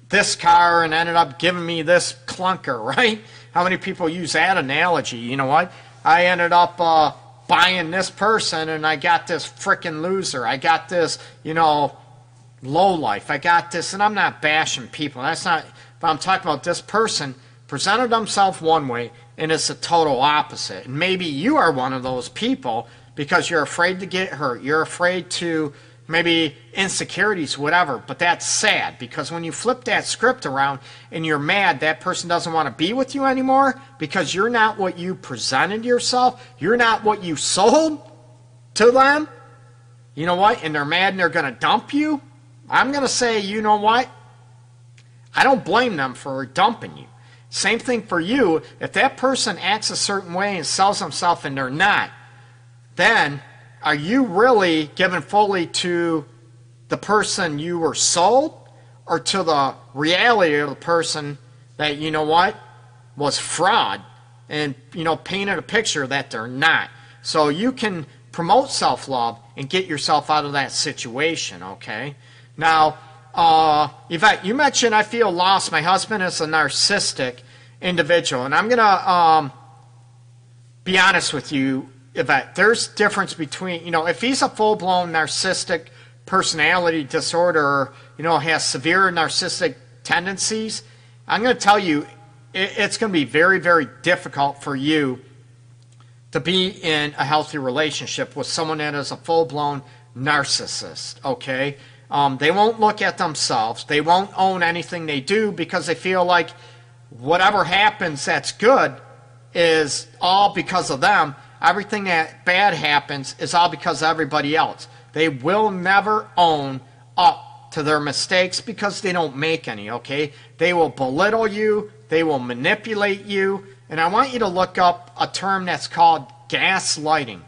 this car and ended up giving me this clunker, right? How many people use that analogy? You know what? I ended up buying this person and I got this frickin' loser. I got this, low life. I got this, and I'm not bashing people. That's not, but I'm talking about this person presented themselves one way and it's the total opposite. And maybe you are one of those people because you're afraid to get hurt. You're afraid to maybe insecurities, whatever. But that's sad because when you flip that script around and you're mad that person doesn't want to be with you anymore because you're not what you presented yourself, you're not what you sold to them, you know what? And they're mad and they're going to dump you. I'm going to say, you know what? I don't blame them for dumping you. Same thing for you. If that person acts a certain way and sells themselves and they're not, then are you really giving fully to the person you were sold or to the reality of the person that, was fraud and, painted a picture that they're not? So you can promote self-love and get yourself out of that situation, okay? Now, Yvette, you mentioned I feel lost. My husband is a narcissistic individual. And I'm going to be honest with you, Yvette. There's difference between, if he's a full-blown narcissistic personality disorder, has severe narcissistic tendencies, I'm going to tell you it's going to be very, very difficult for you to be in a healthy relationship with someone that is a full-blown narcissist, okay? They won't look at themselves. They won't own anything they do because they feel like whatever happens that's good is all because of them. Everything that bad happens is all because of everybody else. They will never own up to their mistakes because they don't make any, okay? They will belittle you. They will manipulate you. And I want you to look up a term that's called gaslighting.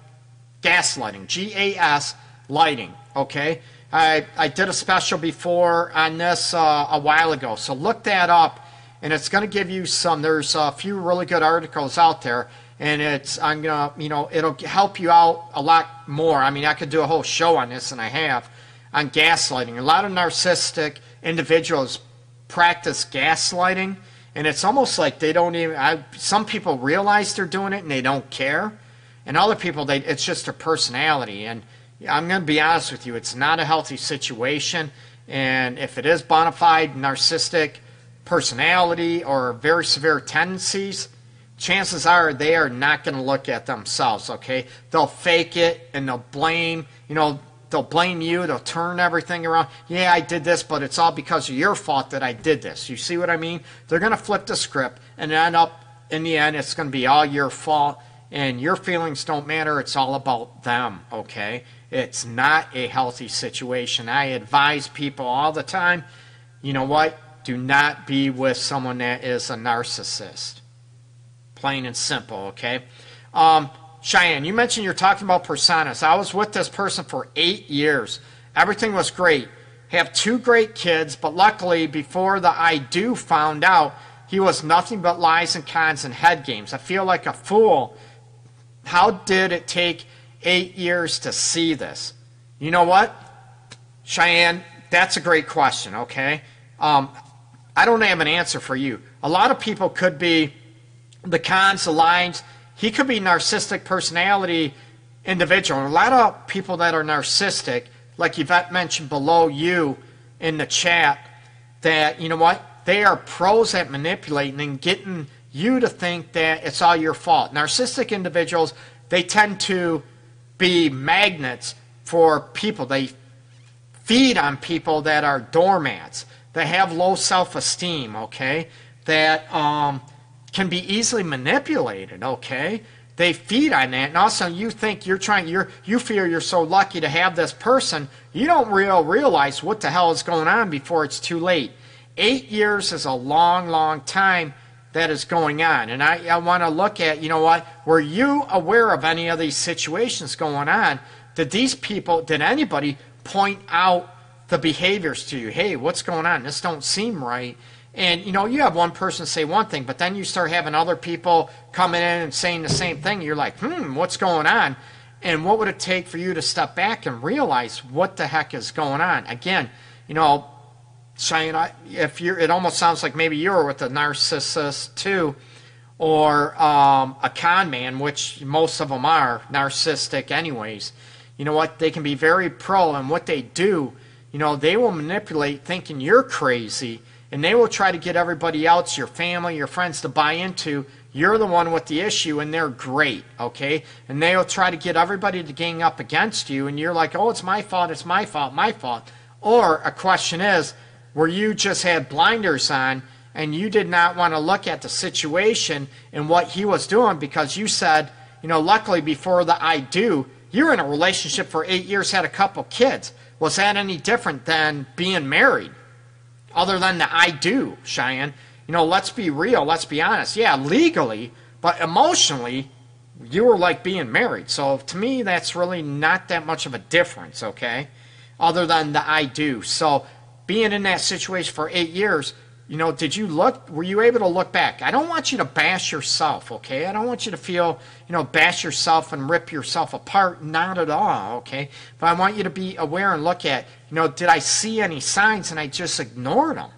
Gaslighting, G-A-S, lighting, okay? I did a special before on this a while ago, so look that up, and it's going to give you some. There's a few really good articles out there, and it'll help you out a lot more. I mean, I could do a whole show on this, and I have, on gaslighting. A lot of narcissistic individuals practice gaslighting, and it's almost like they don't even. Some people realize they're doing it and they don't care, and other people it's just their personality. And I'm going to be honest with you, it's not a healthy situation, and if it is bona fide narcissistic personality or very severe tendencies, chances are they are not going to look at themselves, okay? They'll fake it and they'll blame, they'll blame you, they'll turn everything around. Yeah, I did this, but it's all because of your fault that I did this. You see what I mean? They're going to flip the script and end up, in the end, it's going to be all your fault, and your feelings don't matter. It's all about them, okay? It's not a healthy situation. I advise people all the time, you know what? Do not be with someone that is a narcissist. Plain and simple, okay? Cheyenne, you mentioned you're talking about personas. I was with this person for 8 years. Everything was great. Have 2 great kids, but luckily, before the I do found out, he was nothing but lies and cons and head games. I feel like a fool. How did it take 8 years to see this? You know what, Cheyenne, that's a great question, okay? I don't have an answer for you. A lot of people could be the cons, the lines. He could be narcissistic personality individual. And a lot of people that are narcissistic, like Yvette mentioned below you in the chat, that, you know what, they are pros at manipulating and getting you to think that it's all your fault. Narcissistic individuals, they tend to be magnets for people. They feed on people that are doormats, that have low self-esteem, okay, that can be easily manipulated, okay. They feed on that, and also you think you feel you're so lucky to have this person. You don't realize what the hell is going on before it's too late. 8 years is a long, long time that is going on. And I want to look at, you know what, were you aware of any of these situations going on? Did anybody point out the behaviors to you? Hey, what's going on? This don't seem right. And, you know, you have one person say one thing, but then you start having other people coming in and saying the same thing. You're like, what's going on? And what would it take for you to step back and realize what the heck is going on? Again, you know, Cheyenne, it almost sounds like maybe you're with a narcissist too, or a con man, which most of them are narcissistic anyways. You know what? They can be very pro, and what they do, you know, they will manipulate thinking you're crazy, and they will try to get everybody else, your family, your friends, to buy into you're the one with the issue and they're great, okay? And they will try to get everybody to gang up against you, and you're like, oh, it's my fault, it's my fault, my fault. Or a question is, where you just had blinders on and you did not want to look at the situation and what he was doing because you said, you know, luckily before the I do, you're in a relationship for 8 years, had a couple kids. Was that any different than being married? Other than the I do, Cheyenne. You know, let's be real, let's be honest. Yeah, legally, but emotionally, you were like being married. So to me, that's really not that much of a difference, okay? Other than the I do. So being in that situation for 8 years, you know, were you able to look back? I don't want you to bash yourself, okay? I don't want you to feel, you know, bash yourself and rip yourself apart. Not at all, okay? But I want you to be aware and look at, you know, did I see any signs and I just ignored them?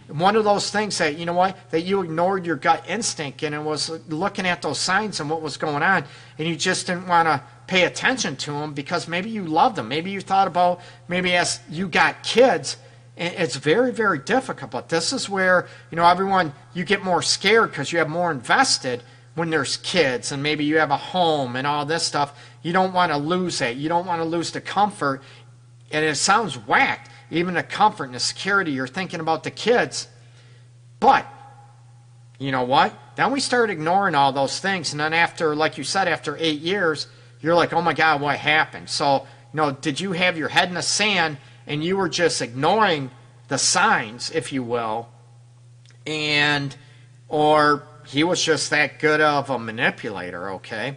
One of those things that, you know what, that you ignored your gut instinct and it was looking at those signs and what was going on, and you just didn't want to pay attention to them because maybe you loved them. Maybe you thought about, maybe as you got kids, it's very, very difficult. But this is where, you know, everyone, you get more scared because you have more invested when there's kids and maybe you have a home and all this stuff. You don't want to lose that. You don't want to lose the comfort. And it sounds whacked, even the comfort and the security. You're thinking about the kids. But, you know what? Then we start ignoring all those things. And then after, like you said, after 8 years, you're like, oh my God, what happened? So, you know, did you have your head in the sand and you were just ignoring the signs, if you will, or he was just that good of a manipulator, okay?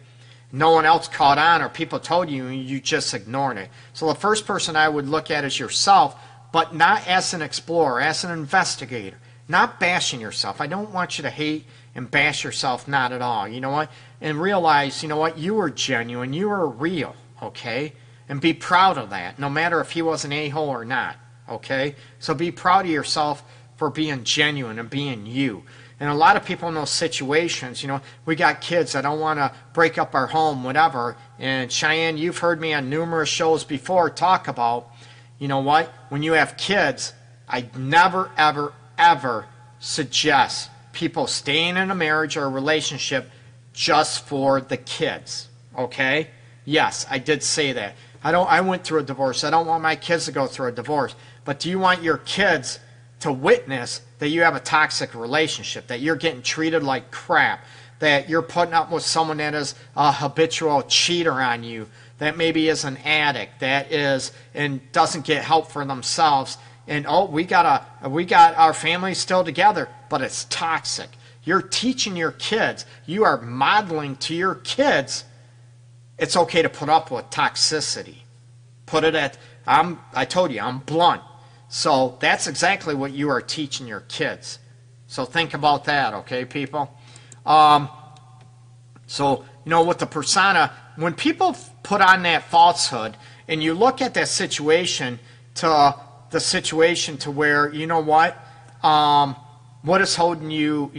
No one else caught on or people told you and you just ignored it. So the first person I would look at is yourself, but not as an explorer, as an investigator, not bashing yourself. I don't want you to hate and bash yourself, not at all, you know what? And realize, you know what, you were genuine, you were real, okay? And be proud of that, no matter if he was an a-hole or not, okay? So be proud of yourself for being genuine and being you. And a lot of people in those situations, you know, we got kids that don't want to break up our home, whatever. And Cheyenne, you've heard me on numerous shows before talk about, you know what, when you have kids, I never, ever, ever suggest people staying in a marriage or a relationship just for the kids, okay? Yes, I did say that. I went through a divorce. I don't want my kids to go through a divorce. But do you want your kids to witness that you have a toxic relationship, that you're getting treated like crap, that you're putting up with someone that is a habitual cheater on you, that maybe is an addict, that is and doesn't get help for themselves, and oh, we got our family still together, but it's toxic. You're teaching your kids, you are modeling to your kids, it's okay to put up with toxicity. Put it at, I told you, I'm blunt. So that's exactly what you are teaching your kids. So think about that, okay, people? So, you know, with the persona, when people put on that falsehood, and you look at that situation to the situation to where, you know what, what is holding you,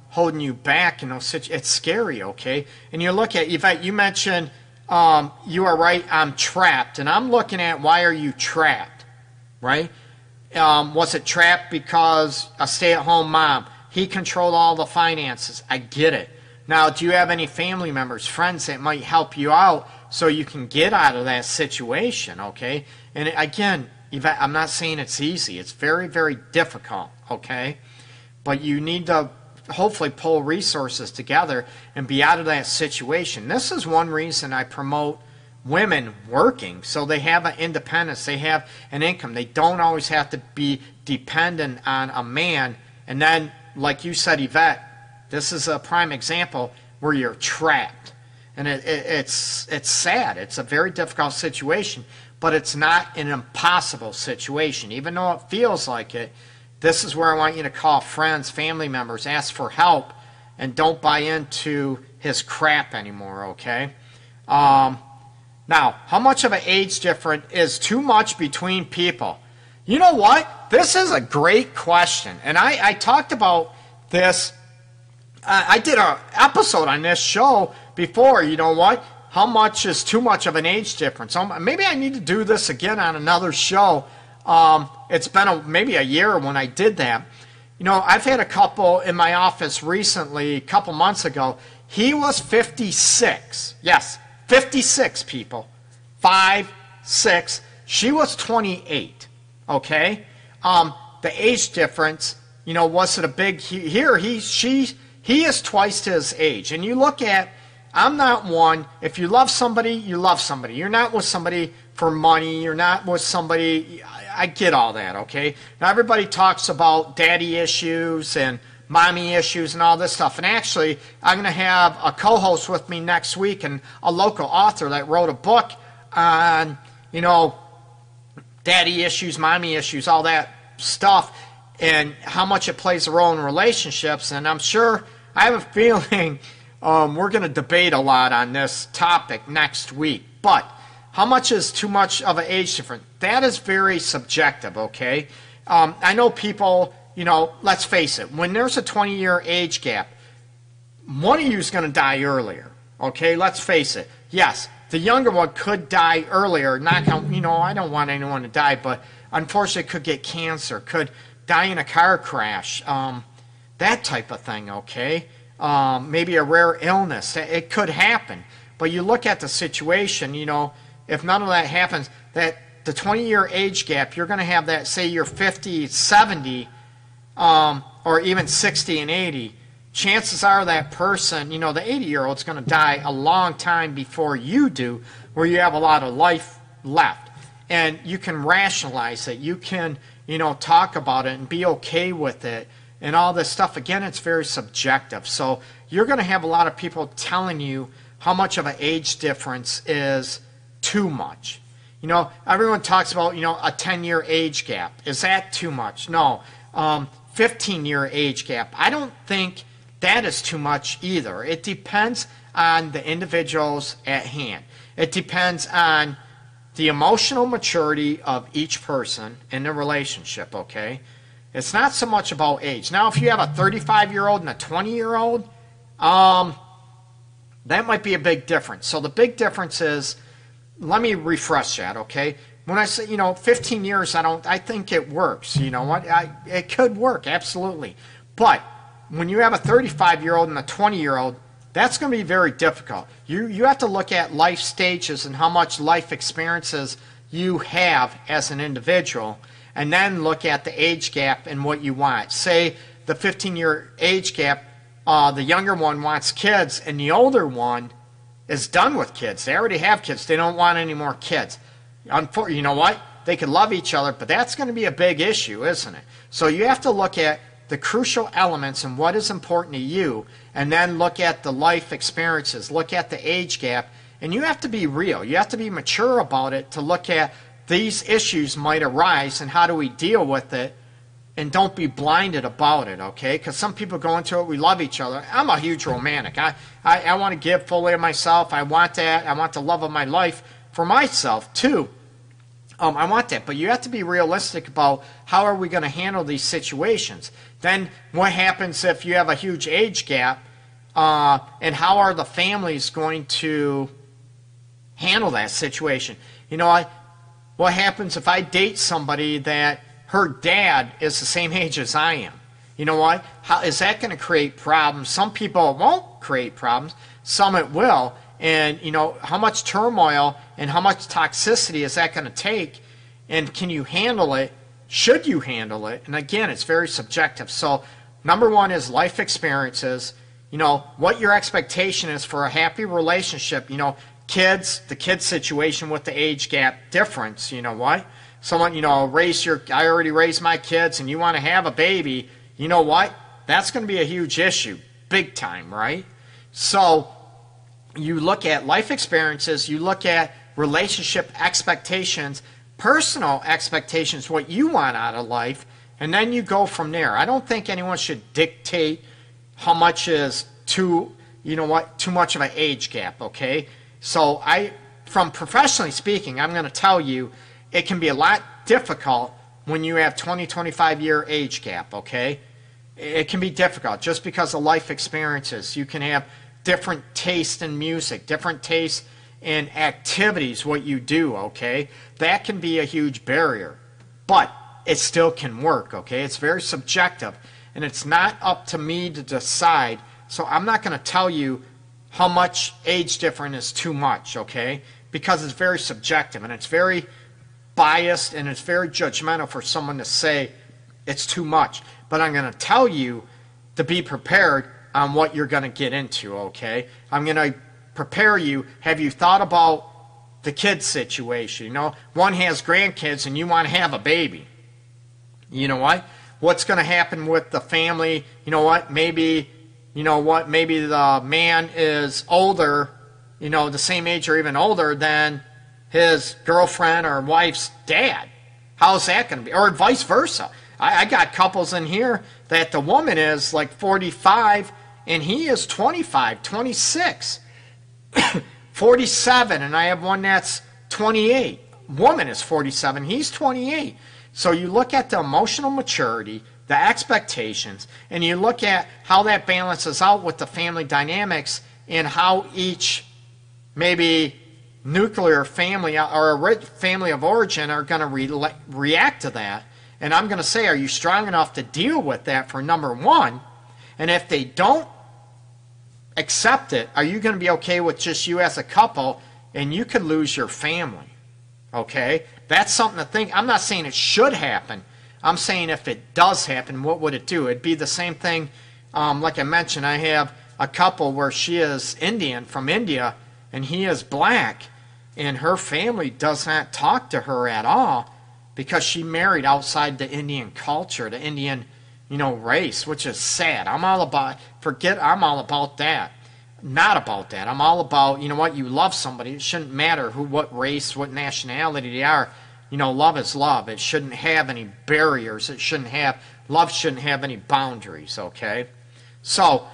holding you back in those situations. It's scary, okay? And you look at, Yvette, you mentioned, you are right, I'm trapped. And I'm looking at, why are you trapped, right? Was it trapped because a stay-at-home mom, he controlled all the finances? I get it. Now, do you have any family members, friends that might help you out so you can get out of that situation, okay? And again, Yvette, I'm not saying it's easy. It's very, very difficult, okay? But you need to hopefully pull resources together and be out of that situation. This is one reason I promote women working, so they have an independence, they have an income. They don't always have to be dependent on a man. And then, like you said, Yvette, this is a prime example where you're trapped. And it's sad. It's a very difficult situation, but it's not an impossible situation. Even though it feels like it, this is where I want you to call friends, family members, ask for help, and don't buy into his crap anymore, okay? Now, how much of an age difference is too much between people? You know what? This is a great question. And I talked about this. I did an episode on this show before. You know what? How much is too much of an age difference? Maybe I need to do this again on another show. It's been maybe a year when I did that. I've had a couple in my office recently, a couple months ago. He was 56. Yes. 56 people, 5, 6. She was 28. Okay, the age difference. Was it a big? He is twice his age. And you look at, I'm not one. If you love somebody, you love somebody. You're not with somebody for money. You're not with somebody. I get all that. Okay. Now everybody talks about daddy issues and mommy issues and all this stuff. And actually, I'm going to have a co-host with me next week, and a local author that wrote a book on, daddy issues, mommy issues, all that stuff, and how much it plays a role in relationships. And I'm sure, I have a feeling we're going to debate a lot on this topic next week. But how much is too much of an age difference? That is very subjective, okay? I know people... let's face it, when there's a 20-year age gap, one of you is going to die earlier, okay? Let's face it. Yes, the younger one could die earlier. I don't want anyone to die, but unfortunately could get cancer, could die in a car crash, that type of thing, okay? Maybe a rare illness. It could happen. But you look at the situation, if none of that happens, that the 20-year age gap, you're going to have that, say you're 50, 70, or even 60 and 80, chances are that person, the 80-year-old is going to die a long time before you do, where you have a lot of life left. And you can rationalize it. You can, talk about it and be okay with it and all this stuff. Again, it's very subjective. So you're going to have a lot of people telling you how much of an age difference is too much. Everyone talks about, a 10-year age gap. Is that too much? No. 15-year age gap. I don't think that is too much either. It depends on the individuals at hand. It depends on the emotional maturity of each person in the relationship, okay? It's not so much about age. Now, if you have a 35-year-old and a 20-year-old, that might be a big difference. So the big difference is, let me refresh that, okay? When I say, 15 years, I think it works. You know what? It could work, absolutely. But when you have a 35-year-old and a 20-year-old, that's going to be very difficult. You have to look at life stages and how much life experiences you have as an individual, and then look at the age gap and what you want. Say the 15-year age gap, the younger one wants kids, and the older one is done with kids. They already have kids. They don't want any more kids. You know what? They could love each other, but that's going to be a big issue, isn't it? So you have to look at the crucial elements and what is important to you, and then look at the life experiences, look at the age gap, and you have to be real. You have to be mature about it to look at these issues might arise and how do we deal with it, and don't be blinded about it, okay? Because some people go into it, we love each other. I'm a huge romantic. I want to give fully of myself. I want that. I want the love of my life for myself, too. I want that, but you have to be realistic about how are we going to handle these situations. Then what happens if you have a huge age gap, and how are the families going to handle that situation? You know, what happens if I date somebody that her dad is the same age as I am? You know what? How is that going to create problems? Some people it won't create problems. Some it will. And, you know, how much turmoil and how much toxicity is that going to take? And can you handle it? Should you handle it? And again, it's very subjective. So number one is life experiences. You know, what your expectation is for a happy relationship. You know, kids, the kid situation with the age gap difference. You know what? Someone, you know, I already raised my kids and you want to have a baby. You know what? That's going to be a huge issue. Big time, right? So you look at life experiences, you look at relationship expectations, personal expectations, what you want out of life, and then you go from there. I don't think anyone should dictate how much is too much of an age gap, okay? So from professionally speaking, I'm going to tell you it can be a lot difficult when you have 20-25 year age gap, okay? It can be difficult just because of life experiences. You can have different taste in music, different taste in activities, what you do, okay? That can be a huge barrier, but it still can work, okay? It's very subjective, and it's not up to me to decide, so I'm not going to tell you how much age difference is too much, okay? Because it's very subjective, and it's very biased, and it's very judgmental for someone to say it's too much. But I'm going to tell you to be prepared on what you're going to get into, okay? I'm going to prepare you. Have you thought about the kid situation? You know, one has grandkids and you want to have a baby. You know what? What's going to happen with the family? You know what? Maybe the man is older, you know, the same age or even older than his girlfriend or wife's dad. How's that going to be? Or vice versa. I got couples in here that the woman is like 45 and he is 25, 26, 47, and I have one that's 28. Woman is 47, he's 28. So you look at the emotional maturity, the expectations, and you look at how that balances out with the family dynamics and how each maybe nuclear family or a family of origin are going to react to that. And I'm going to say, are you strong enough to deal with that for number one? And if they don't accept it, are you going to be okay with just you as a couple and you could lose your family? Okay? That's something to think. I'm not saying it should happen. I'm saying if it does happen, what would it do? It'd be the same thing. Like I mentioned, I have a couple where she is Indian, from India, and he is black, and her family does not talk to her at all because she married outside the Indian culture, the Indian, you know, race, which is sad. I'm all about that. Not about that. I'm all about, you know what, you love somebody. It shouldn't matter what race, what nationality they are. You know, love is love. It shouldn't have any barriers. Love shouldn't have any boundaries, okay? So,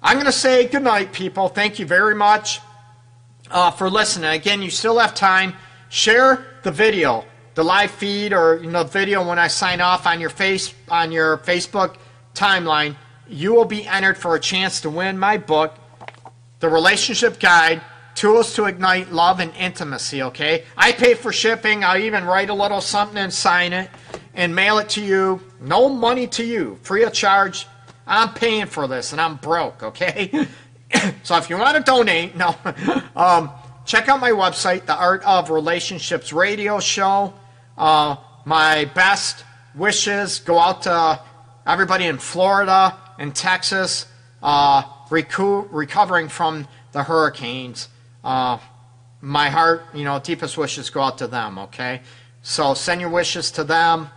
I'm going to say good night, people. Thank you very much for listening. Again, you still have time. Share the video, the live feed, or the video when I sign off on your Facebook timeline. You will be entered for a chance to win my book, The Relationship Guide, Tools to Ignite Love and Intimacy, okay? I pay for shipping. I'll even write a little something and sign it and mail it to you. No money to you, free of charge. I'm paying for this and I'm broke, okay? So if you want to donate, check out my website, The Art of Relationships Radio Show. My best wishes go out to everybody in Florida and Texas recovering from the hurricanes. My heart, deepest wishes go out to them, okay? So send your wishes to them.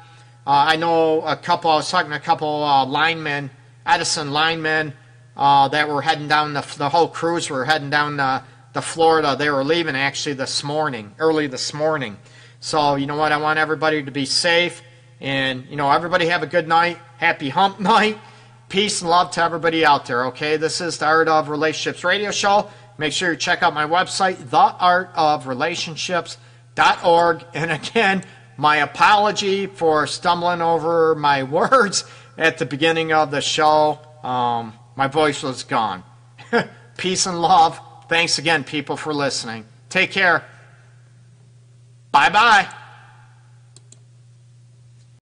I know I was talking to a couple linemen, Edison linemen, that were heading down, the whole cruise were heading down to Florida. They were leaving actually early this morning. So, you know what, I want everybody to be safe, and, everybody have a good night. Happy hump night. Peace and love to everybody out there, okay? This is the Art of Relationships Radio Show. Make sure you check out my website, theartofrelationships.com. LoveGuruGreg-Greg.org. And again, my apology for stumbling over my words at the beginning of the show. My voice was gone. Peace and love. Thanks again, people, for listening. Take care. Bye-bye.